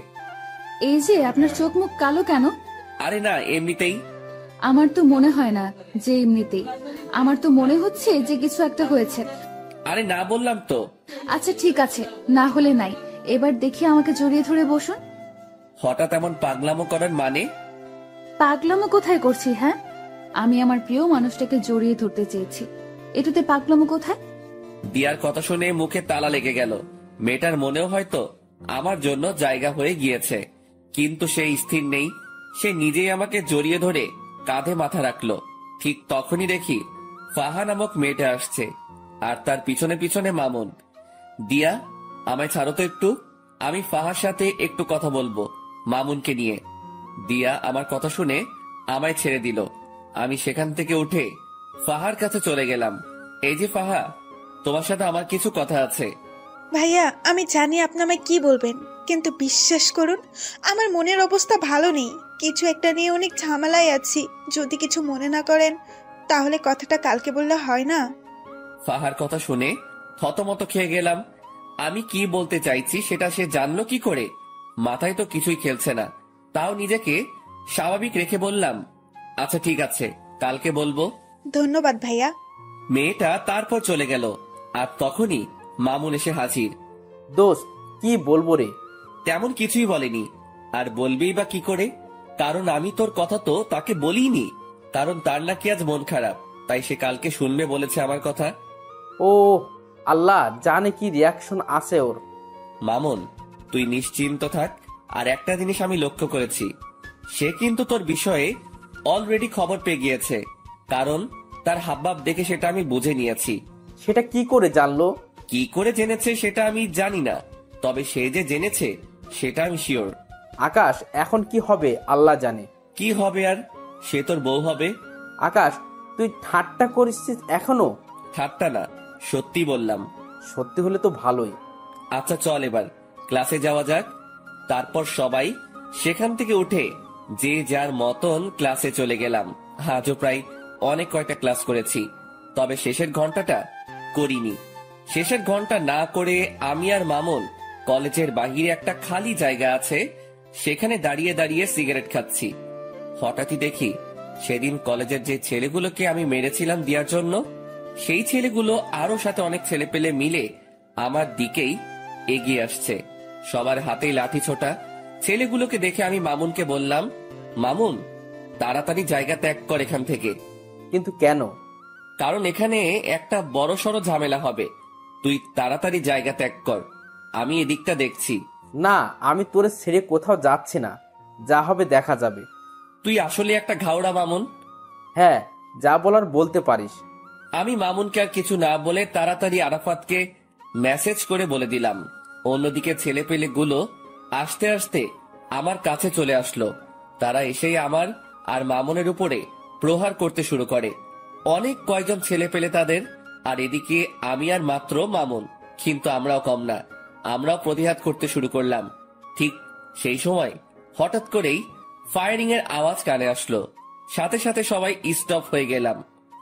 এই যে আপনার চোখ মুখ কালো কেন? আরে না, এমনিতেই। আমার তো মনে হয় না যে এমনিতেই, আমার তো মনে হচ্ছে যে কিছু একটা হয়েছে। আরে না বললাম তো। আচ্ছা ঠিক আছে, না হলে নাই। এবার দেখি আমাকে জড়িয়ে ধরে বসুন। হঠাৎ এমন পাগলামো করার মানে? পাগলামো কোথায় করছি? হ্যাঁ, আমি আমার প্রিয় মানুষটাকে জড়িয়ে ধরতে চেয়েছি, এটাতে পাগলামো কোথায়? দিয়ার কথা শুনে মুখে তালা লেগে গেল। মেয়েটার মনেও হয়তো আমার জন্য জায়গা হয়ে গিয়েছে, কিন্তু সে স্থির নেই। সে নিজেই আমাকে জড়িয়ে ধরে কাঁধে মাথা রাখলো। ঠিক তখনই দেখি ফাহা নামক মেয়েটা আসছে, আর তার পিছনে পিছনে মামুন। দিয়া, আমায় ছাড়ো তো একটু, আমি ফাহার সাথে একটু কথা বলবো মামুনকে নিয়ে। দিয়া আমার কথা শুনে আমায় ছেড়ে দিল। আমি সেখান থেকে উঠে ফাহার কাছে চলে গেলাম। এই যে ফাহা, তোমার সাথে আমার কিছু কথা আছে। ভাইয়া, আমি জানি আপনি আমায় কি বলবেন, কিন্তু বিশ্বাস করুন আমার মনের অবস্থা ভালো নেই। কিছু একটা নিয়ে অনেক ঝামেলায় আছি। যদি কিছু মনে না করেন তাহলে কথাটা কালকে বললে হয় না? ফাহার কথা শুনে থতমত খেয়ে গেলাম। আমি কি বলতে চাইছি সেটা সে জানলো কি করে? মাথায় তো কিছুই খেলছে না। তাও নিজেকে স্বাভাবিক রেখে বললাম, আচ্ছা ঠিক আছে, কালকে বলবো। ধন্যবাদ ভাইয়া। মেয়েটা তারপর চলে গেল, আর তখনই মামুন এসে হাজির। দোস্ত, কি বলবো রে? তেমন কিছুই বলেনি, আর বলবেই বা কি করে? কারণ আমি তোর কথা তো তাকে বলিনি, কারণ তার নাকি আজ মন খারাপ, তাই সে কালকে শুনবে বলেছে আমার কথা। ও আল্লাহ জানে কি রিয়াকশন আছে ওর। মামুন, তুই নিশ্চিন্ত থাক। আর একটা জিনিস আমি লক্ষ্য করেছি, সে কিন্তু তোর বিষয়ে অলরেডি খবর পেয়ে গিয়েছে, কারণ তার হাবভাব দেখে সেটা আমি বুঝে নিয়েছি। সেটা কি করে জানলো? কি করে জেনেছে সেটা আমি জানি না, তবে সে যে জেনেছে সেটা আমি শিওর। আকাশ, এখন কি হবে আল্লাহ জানে। কি হবে আর? সে তোর বউ হবে। আকাশ, তুই ঠাট্টা করিস এখনো? ঠাট্টা না, সত্যি বললাম। সত্যি হলে তো ভালোই। আচ্ছা চল এবার ক্লাসে যাওয়া যাক। তারপর সবাই সেখান থেকে উঠে যে যার মতন ক্লাসে চলে গেলাম। আজও প্রায় অনেক কয়টা ক্লাস করেছি, তবে শেষের ঘন্টাটা করিনি। শেষের ঘন্টা না করে আমি আর মামুন কলেজের বাহিরে একটা খালি জায়গা আছে, সেখানে দাঁড়িয়ে দাঁড়িয়ে সিগারেট খাচ্ছি। হঠাৎই দেখি সেদিন কলেজের যে ছেলেগুলোকে আমি মেরেছিলাম দেওয়ার জন্য, সেই ছেলেগুলো আরো সাথে অনেক ছেলে পেলে মিলে আমার দিকেই এগিয়ে আসছে, সবার হাতেই লাঠি ছোটা। ছেলেগুলোকে দেখে আমি মামুনকে বললাম, মামুন তাড়াতাড়ি জায়গা ত্যাগ কর এখান থেকে। কিন্তু কেন? কারণ এখানে একটা বড়সড় ঝামেলা হবে, তুই তাড়াতাড়ি জায়গা ত্যাগ কর, আমি এদিকটা দেখছি। না, আমি তোরে ছেড়ে কোথাও যাচ্ছি না, যা হবে দেখা যাবে। তুই আসলে একটা ঘাওড়া মামুন। হ্যাঁ, যা বলার বলতে পারিস। আমি মামুনকে আর কিছু না বলে তাড়াতাড়ি আরাফাতকে মেসেজ করে বলে দিলাম। অন্যদিকে ছেলেপেলে গুলো আস্তে আস্তে আমার কাছে চলে আসলো। তারা এসেই আমার আর মামুনের উপরে প্রহার করতে শুরু করে। অনেক কয়জন ছেলে পেলে তাদের, আর এদিকে আমি আর মাত্র মামুন, কিন্তু আমরাও কম না, আমরাও প্রতিহার করতে শুরু করলাম। ঠিক সেই সময় হঠাৎ করেই ফায়ারিং এর আওয়াজ কানে আসলো। সাথে সাথে সবাই স্টপ হয়ে গেলাম,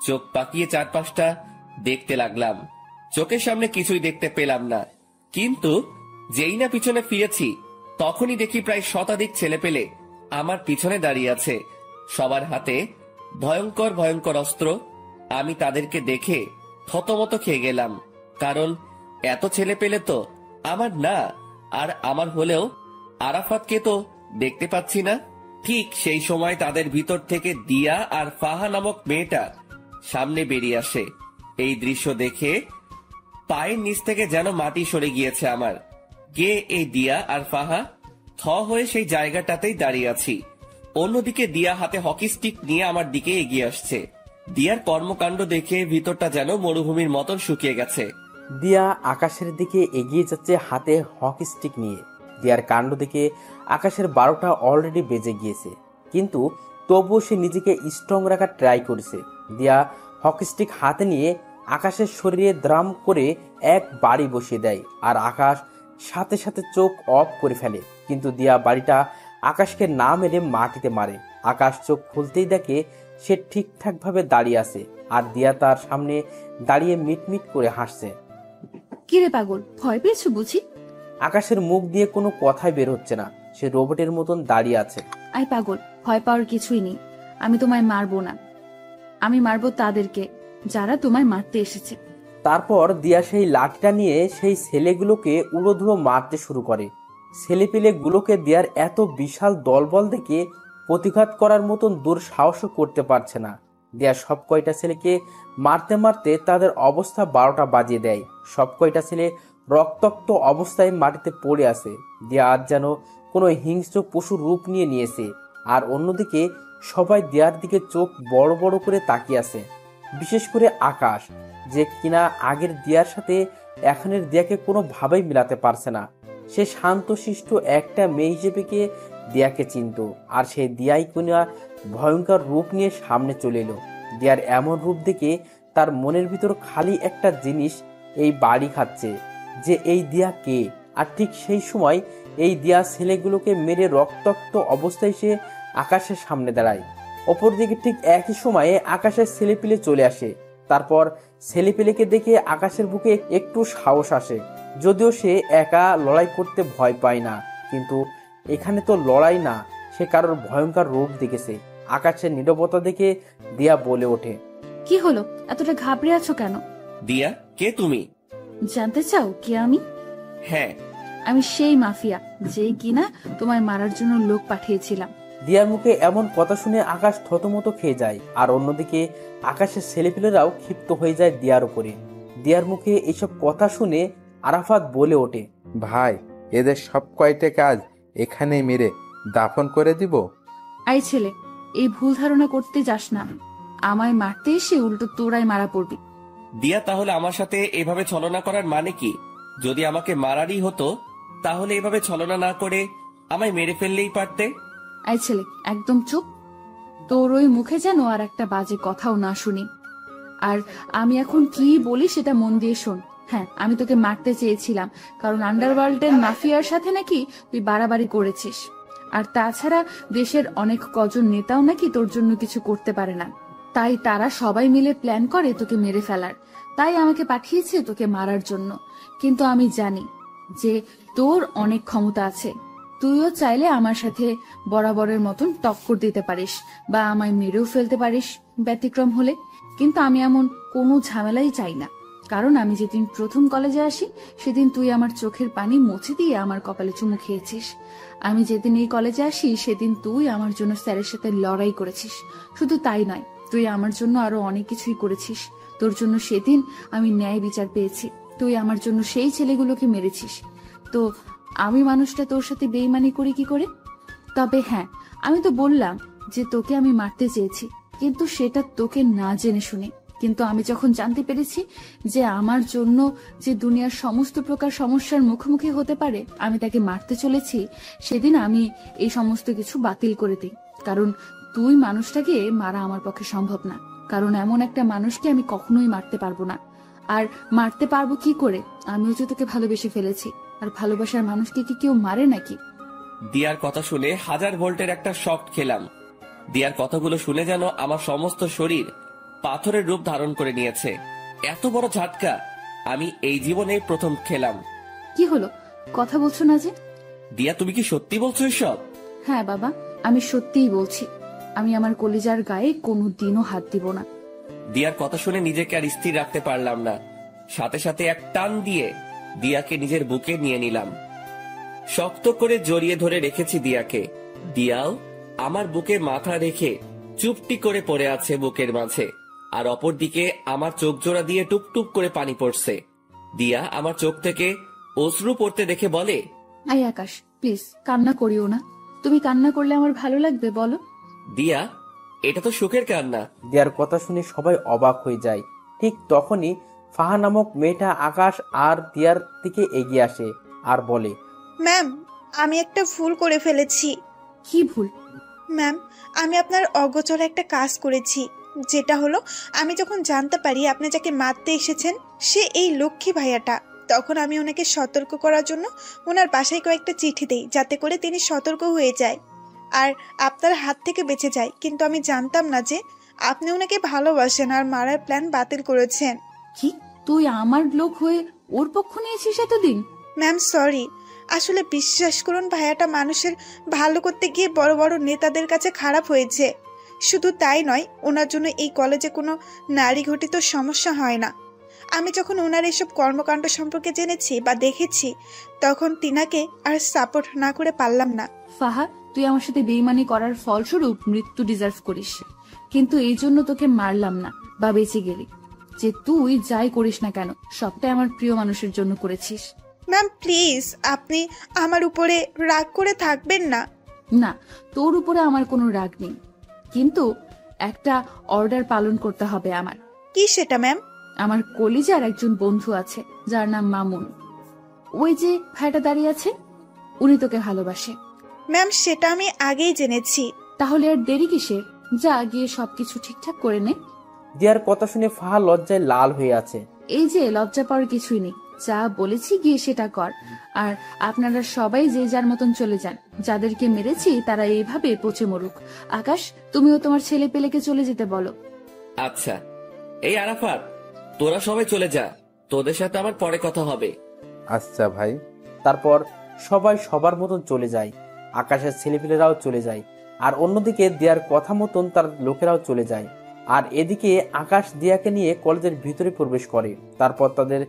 চোখ পাকিয়ে চারপাশটা দেখতে লাগলাম। চোখের সামনে কিছুই দেখতে পেলাম না, কিন্তু যেই না পিছনে ফিরেছি তখনই দেখি প্রায় শতাধিক ছেলে পেলে আমার পিছনে দাঁড়িয়ে আছে, সবার হাতে ভয়ঙ্কর ভয়ঙ্কর অস্ত্র। আমি তাদেরকে দেখে থতমত খেয়ে গেলাম, কারণ এত ছেলে পেলে তো আমার না, আর আমার হলেও আরাফাতকে তো দেখতে পাচ্ছি না। ঠিক সেই সময় তাদের ভিতর থেকে দিয়া আর ফাহা নামক মেয়েটা সামনে বেরিয়ে আসে। এই দৃশ্য দেখে পায়ের নিচ থেকে যেন মাটি সরে গিয়েছে আমার। কে এই দিয়া আর ফাহা? থ হয়ে সেই জায়গাটাতেই দাঁড়িয়ে আছি। অন্যদিকে দিয়া হাতে হকি স্টিক নিয়ে আমার দিকে এগিয়ে আসছে। দিয়ার কর্মকাণ্ড দেখে ভিতরটা যেন মরুভূমির মতন শুকিয়ে গেছে। দিয়া আকাশের দিকে এগিয়ে যাচ্ছে হাতে হকি স্টিক নিয়ে। দিয়ার কাণ্ড দেখে আকাশের 12টা অলরেডি বেজে গিয়েছে, কিন্তু তবুও সে নিজেকে স্ট্রং রাখার ট্রাই করেছে। দিয়া হকি স্টিক হাতে নিয়ে আকাশের শরীরে দ্রাম করে এক বাড়ি বসিয়ে দেয়, আর আকাশ সাথে সাথে চোখ অফ করে ফেলে। কিন্তু দিয়া বাড়িটা আকাশকে না মেরে মাটিতে মারে। আকাশ চোখ খুলতেই দেখে সে ঠিকঠাক ভাবে দাঁড়িয়ে আছে, আর দিয়া তার সামনে দাঁড়িয়ে মিটমিট করে হাসছে। কিরে পাগল, ভয় পেয়েছো বুঝি? আকাশের মুখ দিয়ে কোনো কথাই বের হচ্ছে না, সে রোবটের মতন দাঁড়িয়ে আছে। আই পাগল, ভয় পাওয়ার কিছুই নেই। আমি তোমায় মারবো না, আমি মারবো তাদেরকে যারা তোমায় মারতে এসেছে। তারপর দিয়া সেই লাঠিটা নিয়ে সেই ছেলেগুলোকে উড়োধুড়ো মারতে শুরু করে। ছেলেপিলেগুলোকে দিয়ার এত বিশাল দলবল দেখে প্রতিঘাত করার মতন দুঃসাহসও করতে পারছে না। দিয়া সব কয়টা ছেলেকে মারতে মারতে তাদের অবস্থা 12টা বাজিয়ে দেয়। সব কয়টা ছেলে রক্তাক্ত অবস্থায় মাটিতে পড়ে আছে। দিয়া আজ যেন কোনো হিংস্র পশুর রূপ নিয়েছে। আর অন্যদিকে সবাই দিয়ার দিকে চোখ বড় বড় করে তাকিয়ে আছে, বিশেষ করে আকাশ, যে কিনা আগের দিয়ার সাথে এখনের দিয়াকে কোনোভাবেই মিলাতে পারছে না। সে শান্তশিষ্ট একটা মেয়ে হিসেবে কে দিয়াকে চিনত, আর সেই দিয়াই কিনা ভয়ঙ্কর রূপ নিয়ে সামনে চলে এলো। দিয়ার এমন রূপ দেখে তার মনের ভিতর খালি একটা জিনিস এই বাড়ি খাচ্ছে, যে এই দিয়া কে। আর ঠিক সেই সময় এই দিয়া ছেলেগুলোকে মেরে রক্তাক্ত অবস্থায় সে আকাশের সামনে দাঁড়ায়। অপরদিকে ঠিক একই সময়ে আকাশের ছেলেপিলে চলে আসে। তারপর ছেলেপিলেকে দেখে আকাশের বুকে একটু সাহস আসে, যদিও সে একা লড়াই করতে ভয় পায় না। কিন্তু এখানে তো লড়াই না, সে কারোর ভয়ঙ্কর রূপ দেখেছে। আকাশের নীরবতা দেখে দিয়া বলে ওঠে, কি হলো, এতটা ঘাবড়ে আছো কেন? দিয়া, কে তুমি? জানতে চাও কে আমি? হ্যাঁ। আমি সেই মাফিয়া যেই কিনা তোমায় মারার জন্য লোক পাঠিয়েছিলাম। দিয়ার মুখে এমন কথা শুনে আকাশ থতমত খেয়ে যায়, আর অন্যদিকে আকাশের ছেলেপিলেরাও ক্ষিপ্ত হয়ে যায় দিয়ার উপরে। দিয়ার মুখে এইসব কথা শুনে আরাফাত বলে ওঠে, ভাই, এদের সব কয়টা কাজ এখানে মেরে দাফন করে দিব। আই ছেলে, এই ভুল ধারণা করতে যাস না। আমায় মারতে এসে উল্টো তোরাই মারা পড়বি। দিয়া, তাহলে আমার সাথে এভাবে ছলনা করার মানে কি? যদি আমাকে মারারই হতো তাহলে এভাবে ছলনা না করে আমায় মেরে ফেললেই পারতে। আই ছেলে, একদম চুপ। তোর ওই মুখে যেন আর একটা বাজে কথাও না শুনি। আর আমি এখন কি বলি সেটা মন দিয়ে শোন। হ্যাঁ, আমি তোকে মারতে চেয়েছিলাম, কারণ আন্ডারওয়ার্ল্ডের মাফিয়ার সাথে নাকি তুই বাড়াবাড়ি করেছিস। আর তাছাড়া দেশের অনেক কজন নেতাও নাকি তোর জন্য কিছু করতে পারে না, তাই তারা সবাই মিলে প্ল্যান করে তোকে মেরে ফেলার। তাই আমাকে পাঠিয়েছে তোকে মারার জন্য। কিন্তু আমি জানি যে তোর অনেক ক্ষমতা আছে, তুইও চাইলে আমার সাথে বরাবরের মতন টক্কর দিতে পারিস বা আমায় মেরেও ফেলতে পারিস ব্যতিক্রম হলে। কিন্তু আমি এমন কোনো ঝামেলাই চাই না, কারণ আমি যেদিন প্রথম কলেজে আসি সেদিন তুই আমার চোখের পানি মুছে দিয়ে আমার কপালে চুমু খেয়েছিস। আমি যেদিন এই কলেজে আসি সেদিন তুই আমার জন্য স্যারের সাথে লড়াই করেছিস। শুধু তাই নয়, তুই আমার জন্য আরো অনেক কিছুই করেছিস। তোর জন্য সেদিন আমি ন্যায় বিচার পেয়েছি। তুই আমার জন্য সেই ছেলেগুলোকে মেরেছিস। তো আমি মানুষটা তোর সাথে বেইমানি করি কি করে? তবে হ্যাঁ, আমি তো বললাম যে তোকে আমি মারতে চেয়েছি, কিন্তু সেটা তোকে না জেনে শুনে। কিন্তু আমি যখন জানতে পেরেছি যে আমার জন্য যে দুনিয়ার সমস্ত প্রকার সমস্যার মুখোমুখি হতে পারে আমি তাকে মারতে চলেছি, সেদিন আমি এই সমস্ত কিছু বাতিল করে দিই। কারণ তুই মানুষটাকে মারা আমার পক্ষে সম্ভব না, কারণ এমন একটা মানুষকে আমি কখনোই মারতে পারবো না। আর মারতে পারবো কি করে? আমিও যে তোকে ভালোবেসে ফেলেছি, আর ভালোবাসার মানুষকে কি কেউ মারে নাকি? দিয়ার কথা শুনে 1000 ভোল্টের একটা শক খেলাম। দিয়ার কথাগুলো শুনে যেন আমার সমস্ত শরীর পাথরের রূপ ধারণ করে নিয়েছে। এত বড় ঝাটকা আমি এই জীবনে প্রথম খেলাম। কি হলো, কথা বলছো না যে? দিয়া, তুমি কি সত্যি বলছো এসব? হ্যাঁ বাবা, আমি সত্যিই বলছি। আমি আমার কলিজার গায়ে কোনোদিনও হাত দিব না। দিয়ার কথা শুনে নিজেকে আর স্থির রাখতে পারলাম না। সাথে সাথে এক টান দিয়ে দিয়াকে নিজের বুকে নিয়ে নিলাম। শক্ত করে জড়িয়ে ধরে রেখেছি দিয়াকে। দিয়াও আমার বুকে মাথা রেখে চুপটি করে পড়ে আছে বুকের মাঝে, আর অপরদিকে আমার চোখ জোড়া দিয়ে টুপটুপ করে পানি পড়ছে। দিয়া আমার চোখ থেকে অশ্রু পড়তে দেখে বলে, আই আকাশ, প্লিজ কান্না করিও না। তুমি কান্না করলে আমার ভালো লাগবে বলো? দিয়া, এটা তো সুখের কান্না। দিয়ার কথা শুনে সবাই অবাক হয়ে যায়। ঠিক তখনই ফাহা নামক মেয়েটা আকাশ আর দিয়ার দিকে এগিয়ে আসে আর বলে, ম্যাম, আমি একটা ভুল করে ফেলেছি। কি ভুল? ম্যাম, আমি আপনার অগোচরে একটা কাজ করেছি, যেটা হলো আমি যখন জানতে পারি আপনি যাকে মারতে এসেছেন সে এই লক্ষ্মী ভাইয়াটা, তখন আমি ওনাকে সতর্ক করার জন্য ওনার বাসায় কয়েকটা চিঠি দেই, যাতে করে তিনি সতর্ক হয়ে যায় আর আপনার হাত থেকে বেঁচে যায়। কিন্তু আমি জানতাম না যে আপনি ওনাকে ভালোবাসেন আর মারার প্ল্যান বাতিল করেছেন। কি তুই আমার লোক হয়ে ওর পক্ষ নিয়েছিস এতদিন? ম্যাম সরি, আসলে বিশ্বাস করুন ভাইয়াটা মানুষের ভালো করতে গিয়ে বড় বড় নেতাদের কাছে খারাপ হয়েছে। শুধু তাই নয়, ওনার জন্য এই কলেজে কোনো নারী ঘটিত সমস্যা হয় না। আমি যখন ওনার এসব কর্মকাণ্ড সম্পর্কে জেনেছি বা দেখেছি, তখন তিনাকে আর সাপোর্ট না করে পারলাম না। ফাহা, তুই আমার সাথে বেইমানি করার ফলস্বরূপ মৃত্যু ডিজার্ভ করিস, কিন্তু এই জন্য তোকে মারলাম না বা বেঁচে গেলি। যে তুই যাই করিস না কেন, সবটাই আমার প্রিয় মানুষের জন্য করেছিস। ম্যাম প্লিজ, আপনি আমার উপরে রাগ করে থাকবেন না। না, তোর উপরে আমার কোনো রাগ নেই, কিন্তু একটা অর্ডার পালন করতে হবে আমার। কি সেটা ম্যাম? আমার কলিজার একজন বন্ধু আছে যার নাম মামুন। ওই যে ভাইটা দাঁড়িয়ে আছে, উনি তোকে ভালোবাসে। ম্যাম সেটা আমি আগেই জেনেছি। তাহলে আর দেরি কিসের? যা গিয়ে সবকিছু ঠিকঠাক করে নে। দিয়ার কথা শুনে ফাহা লজ্জায় লাল হয়ে আছে। এই যে লজ্জা পাওয়ার কিছুই নেই, যা বলেছি গিয়ে সেটা কর। আর আপনারা সবাই যে যার মতন চলে যান। যাদেরকে মেরেছি তারা এইভাবে পচে মরুক। আকাশ, তুমিও তোমার ছেলে পেলেকে চলে যেতে বলো। আচ্ছা। এই আরাফাত, তোরা সবাই চলে যা, তোদের সাথে আমার পরে কথা হবে। আচ্ছা ভাই। তারপর সবাই সবার মতন চলে যায়। আকাশের ছেলেপিলেরাও চলে যায়, আর অন্যদিকে দিয়ার কথা মতন তার লোকেরাও চলে যায়। আর এদিকে আকাশ দিয়াকে নিয়ে কলেজের ভিতরে প্রবেশ করে। তারপর তাদের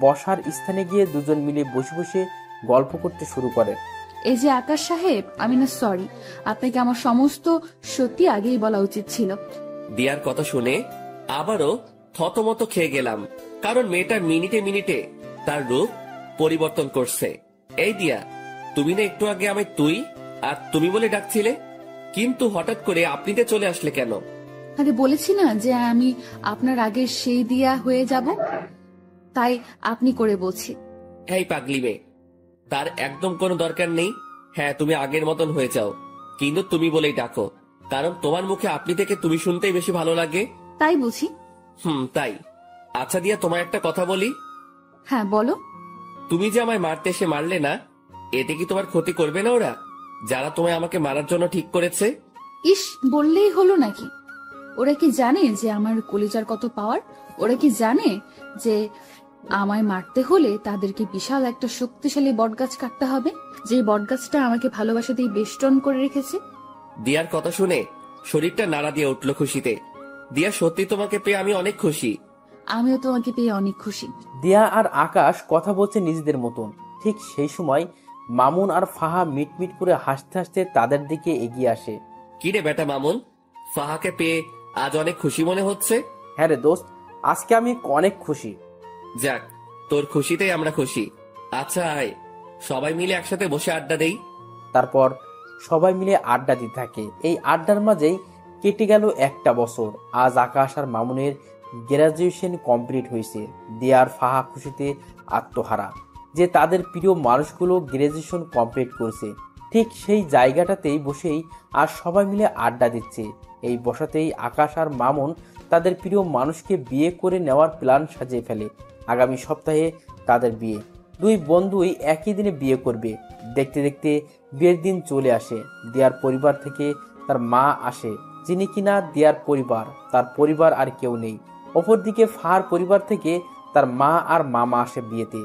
বসার স্থানে গিয়ে দুজন মিলে বসে বসে গল্প করতে শুরু করে। এই যে আকাশ সাহেব, আমি না সরি, আপনাকে আমার সমস্ত সত্যি আগেই বলা উচিত ছিল। দিয়ার কথা শুনে আবারও থতমত খেয়ে গেলাম, কারণ মেয়েটা মিনিটে মিনিটে তার রূপ পরিবর্তন করছে। এই দিয়া, তুমি না একটু আগে আমায় তুই আর তুমি বলে ডাকছিলে, কিন্তু হঠাৎ করে আপনিতে চলে আসলে কেন? আরে বলেছি না যে আমি আপনার আগে সেই দিয়া হয়ে যাব, তাই আপনি করে বলছি। এই পাগলি মেয়ে, তার একদম কোনো দরকার নেই। হ্যাঁ, তুমি আগের মতন হয়ে যাও, কিন্তু তুমি বলেই ডাকো, কারণ তোমার মুখে আপনি থেকে তুমি শুনতেই বেশি ভালো লাগে। তাই বুঝি? তাই। আচ্ছা দিয়া, তোমায় একটা কথা বলি। হ্যাঁ বলো। তুমি যে আমায় মারতে এসে মারলে না, এতে কি তোমার ক্ষতি করবে না ওরা, যারা তোমায় আমাকে মারার জন্য ঠিক করেছে? ইস, বললেই হলো নাকি? ওরা কি জানে যে আমার কলিজার কত পাওয়ার? ওরা কি জানে যে আমায় মারতে হলে তাদেরকে বিশাল একটা শক্তিশালী বটগাছ কাটতে হবে, যে বটগাছটা আমাকে ভালোবাসাতেই বেষ্টন করে রেখেছে? দিয়ার কথা শুনে শরীরটা নাড়া দিয়ে উঠল খুশিতে। দিয়া, সত্যি তোমাকে পেয়ে আমি অনেক খুশি। আমিও তোমাকে পেয়ে অনেক খুশি। দিয়া আর আকাশ কথা বলছে নিজেদের মতন। ঠিক সেই সময় মামুন আর ফাহা মিটমিট করে হাসতে হাসতে তাদের দিকে এগিয়ে আসে। কি রে বেটা মামুন, ফাহাকে পেয়ে আজ অনেক খুশি মনে হচ্ছে? হ্যাঁ রে দোস্ত, আজকে আমি অনেক খুশি। যাক, তোর খুশিতেই আমরা খুশি। আচ্ছা আয়, সবাই মিলে একসাথে বসে আড্ডা দেই। তারপর সবাই মিলে আড্ডা দিতে থাকে। এই আড্ডার মাঝেই কেটে গেল একটা বছর। আজ আকাশ আর মামুনের গ্রাজুয়েশন কমপ্লিট হয়েছে। দিয়া আর ফাহা খুশিতে আত্মহারা যে তাদের প্রিয় মানুষগুলো গ্রাজুয়েশন কমপ্লিট করছে। ঠিক সেই জায়গাটাতেই বসেই আর সবাই মিলে আড্ডা দিচ্ছে। এই বসাতেই আকাশ আর মামুন তাদের প্রিয় মানুষকে বিয়ে করে নেওয়ার প্ল্যান সাজিয়ে ফেলে। আগামী সপ্তাহে তাদের বিয়ে। দুই বন্ধুই একই দিনে বিয়ে করবে। দেখতে দেখতে বিয়ের দিন চলে আসে। দিয়ার পরিবার থেকে তার মা আসে, যিনি কিনা দিয়ার পরিবার, তার পরিবার আর কেউ নেই। অপরদিকে ফাহার পরিবার থেকে তার মা আর মামা আসে বিয়েতে।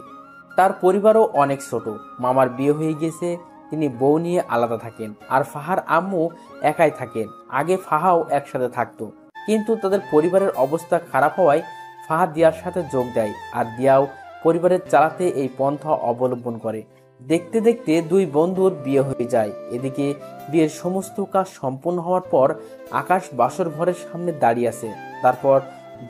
তার পরিবারও অনেক ছোট। মামার বিয়ে হয়ে গেছে, তিনি বউ নিয়ে আলাদা থাকেন। আর ফাহার আম্মু একাই থাকেন। আগে ফাহাও একসাথে থাকতো, কিন্তু তাদের পরিবারের অবস্থা খারাপ হওয়ায় ফাহা দিয়ার সাথে যোগ দেয়। আর দিয়াও পরিবারের চালাতে এই পন্থা অবলম্বন করে। দেখতে দেখতে দুই বন্ধুর বিয়ে হয়ে যায়। এদিকে বিয়ের সমস্ত কাজ সম্পন্ন হওয়ার পর আকাশ বাসর ঘরের সামনে দাঁড়িয়ে আছে। তারপর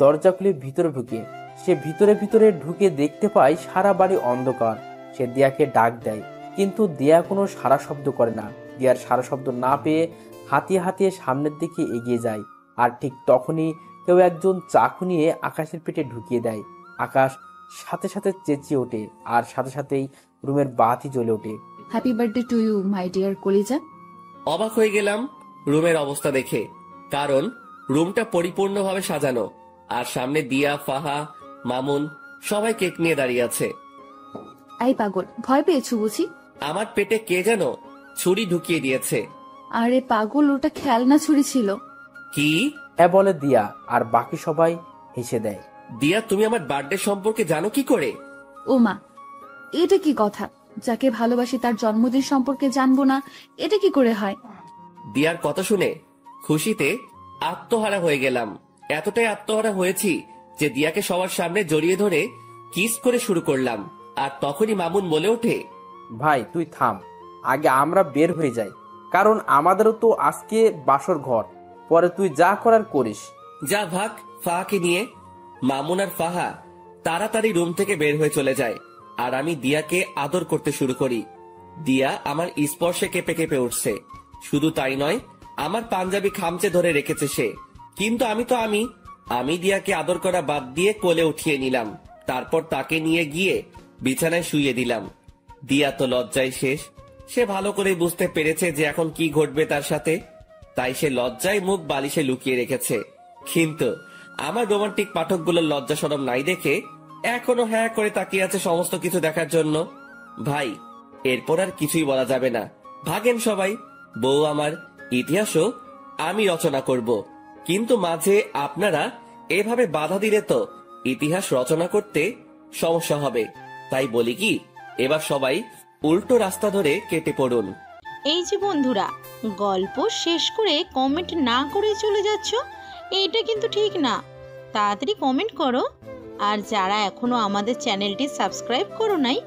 দরজা খুলে ভিতরে ঢুকে সে ভিতরে ঢুকে দেখতে পায় সারা বাড়ি অন্ধকার। সে দিয়াকে ডাক দেয়, কিন্তু দিয়া কোনো সারা শব্দ করে না। দিয়ার সারা শব্দ না পেয়ে হাতিয়ে হাতিয়ে সামনের দিকে এগিয়ে যায়। আর ঠিক তখনই কেউ একজন চাকু নিয়ে আকাশের পেটে ঢুকিয়ে দেয়। আকাশ সাথে সাথে চেঁচিয়ে ওঠে, আর সাথে সাথেই রুমের বাতি জ্বলে ওঠে। Happy birthday to you my dear কলিজা। অবাক হয়ে গেলাম রুমের অবস্থা দেখে, কারণ রুমটা পরিপূর্ণভাবে সাজানো, আর সামনে দিয়া, ফাহা, মামুন সবাই কেক নিয়ে দাঁড়িয়ে আছে। আই পাগল, ভয় পেয়েছো বুঝি? আমার পেটে কে যেন ছুরি ঢুকিয়ে দিয়েছে। আরে পাগল, ওটা খেলনা ছুরি ছিল। কি? হ্যাঁ বলে দিয়া, আর বাকি সবাই হেসে দেয়। দিয়া, তুমি আমার বার্থডে সম্পর্কে জানো কি করে? ও মা, এটা কি কথা? যাকে ভালোবাসি তার জন্মদিন সম্পর্কে জানবো না, এটা কি করে হয়? দিয়ার কথা শুনে খুশিতে আত্মহারা হয়ে গেলাম। এতটাই আত্মহারা হয়েছি যে দিয়াকে সবার সামনে জড়িয়ে ধরে কিস করে শুরু করলাম। আর তখনই মামুন বলে ওঠে, ভাই তুই থাম, আগে আমরা বের হয়ে যাই, কারণ আমাদেরও তো আজকে বাসর ঘর। পরে তুই যা করার করিস। যা ভাগ ফাহাকে নিয়ে। মামুন আর ফাহা তাড়াতাড়ি রুম থেকে বের হয়ে চলে যায়, আর আমি দিয়াকে আদর করতে শুরু করি। দিয়া আমার স্পর্শে কেঁপে কেঁপে উঠছে। শুধু তাই নয়, আমার পাঞ্জাবি খামচে ধরে রেখেছে সে। কিন্তু আমি দিয়াকে আদর করা বাদ দিয়ে কোলে উঠিয়ে নিলাম। তারপর তাকে নিয়ে গিয়ে বিছানায় শুইয়ে দিলাম। দিয়া তো লজ্জায় শেষ। সে ভালো করে বুঝতে পেরেছে যে এখন কি ঘটবে তার সাথে, তাই সে লজ্জায় মুখ বালিশে লুকিয়ে রেখেছে। কিন্তু আমার রোমান্টিক পাঠকগুলোর লজ্জা শরম নাই দেখে এখনো হ্যাঁ করে তাকিয়ে আছে সমস্ত কিছু দেখার জন্য। ভাই, এরপর আর কিছুই বলা যাবে না। ভাগেন সবাই। বউ আমার, ইতিহাসও আমি রচনা করব, কিন্তু মাঝে আপনারা এভাবে বাধা দিলে তো ইতিহাস রচনা করতে সমস্যা হবে। তাই বলি কি, এবার সবাই উল্টো রাস্তা ধরে কেটে পড়ুন। এই যে বন্ধুরা, গল্প শেষ করে কমেন্ট না করে চলে যাচ্ছ, এইটা কিন্তু ঠিক না। তাড়াতাড়ি কমেন্ট করো। আর যারা এখনো আমাদের চ্যানেলটি সাবস্ক্রাইব করো নাই,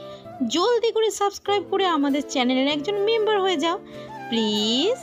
জলদি করে সাবস্ক্রাইব করে আমাদের চ্যানেলের একজন মেম্বার হয়ে যাও প্লিজ।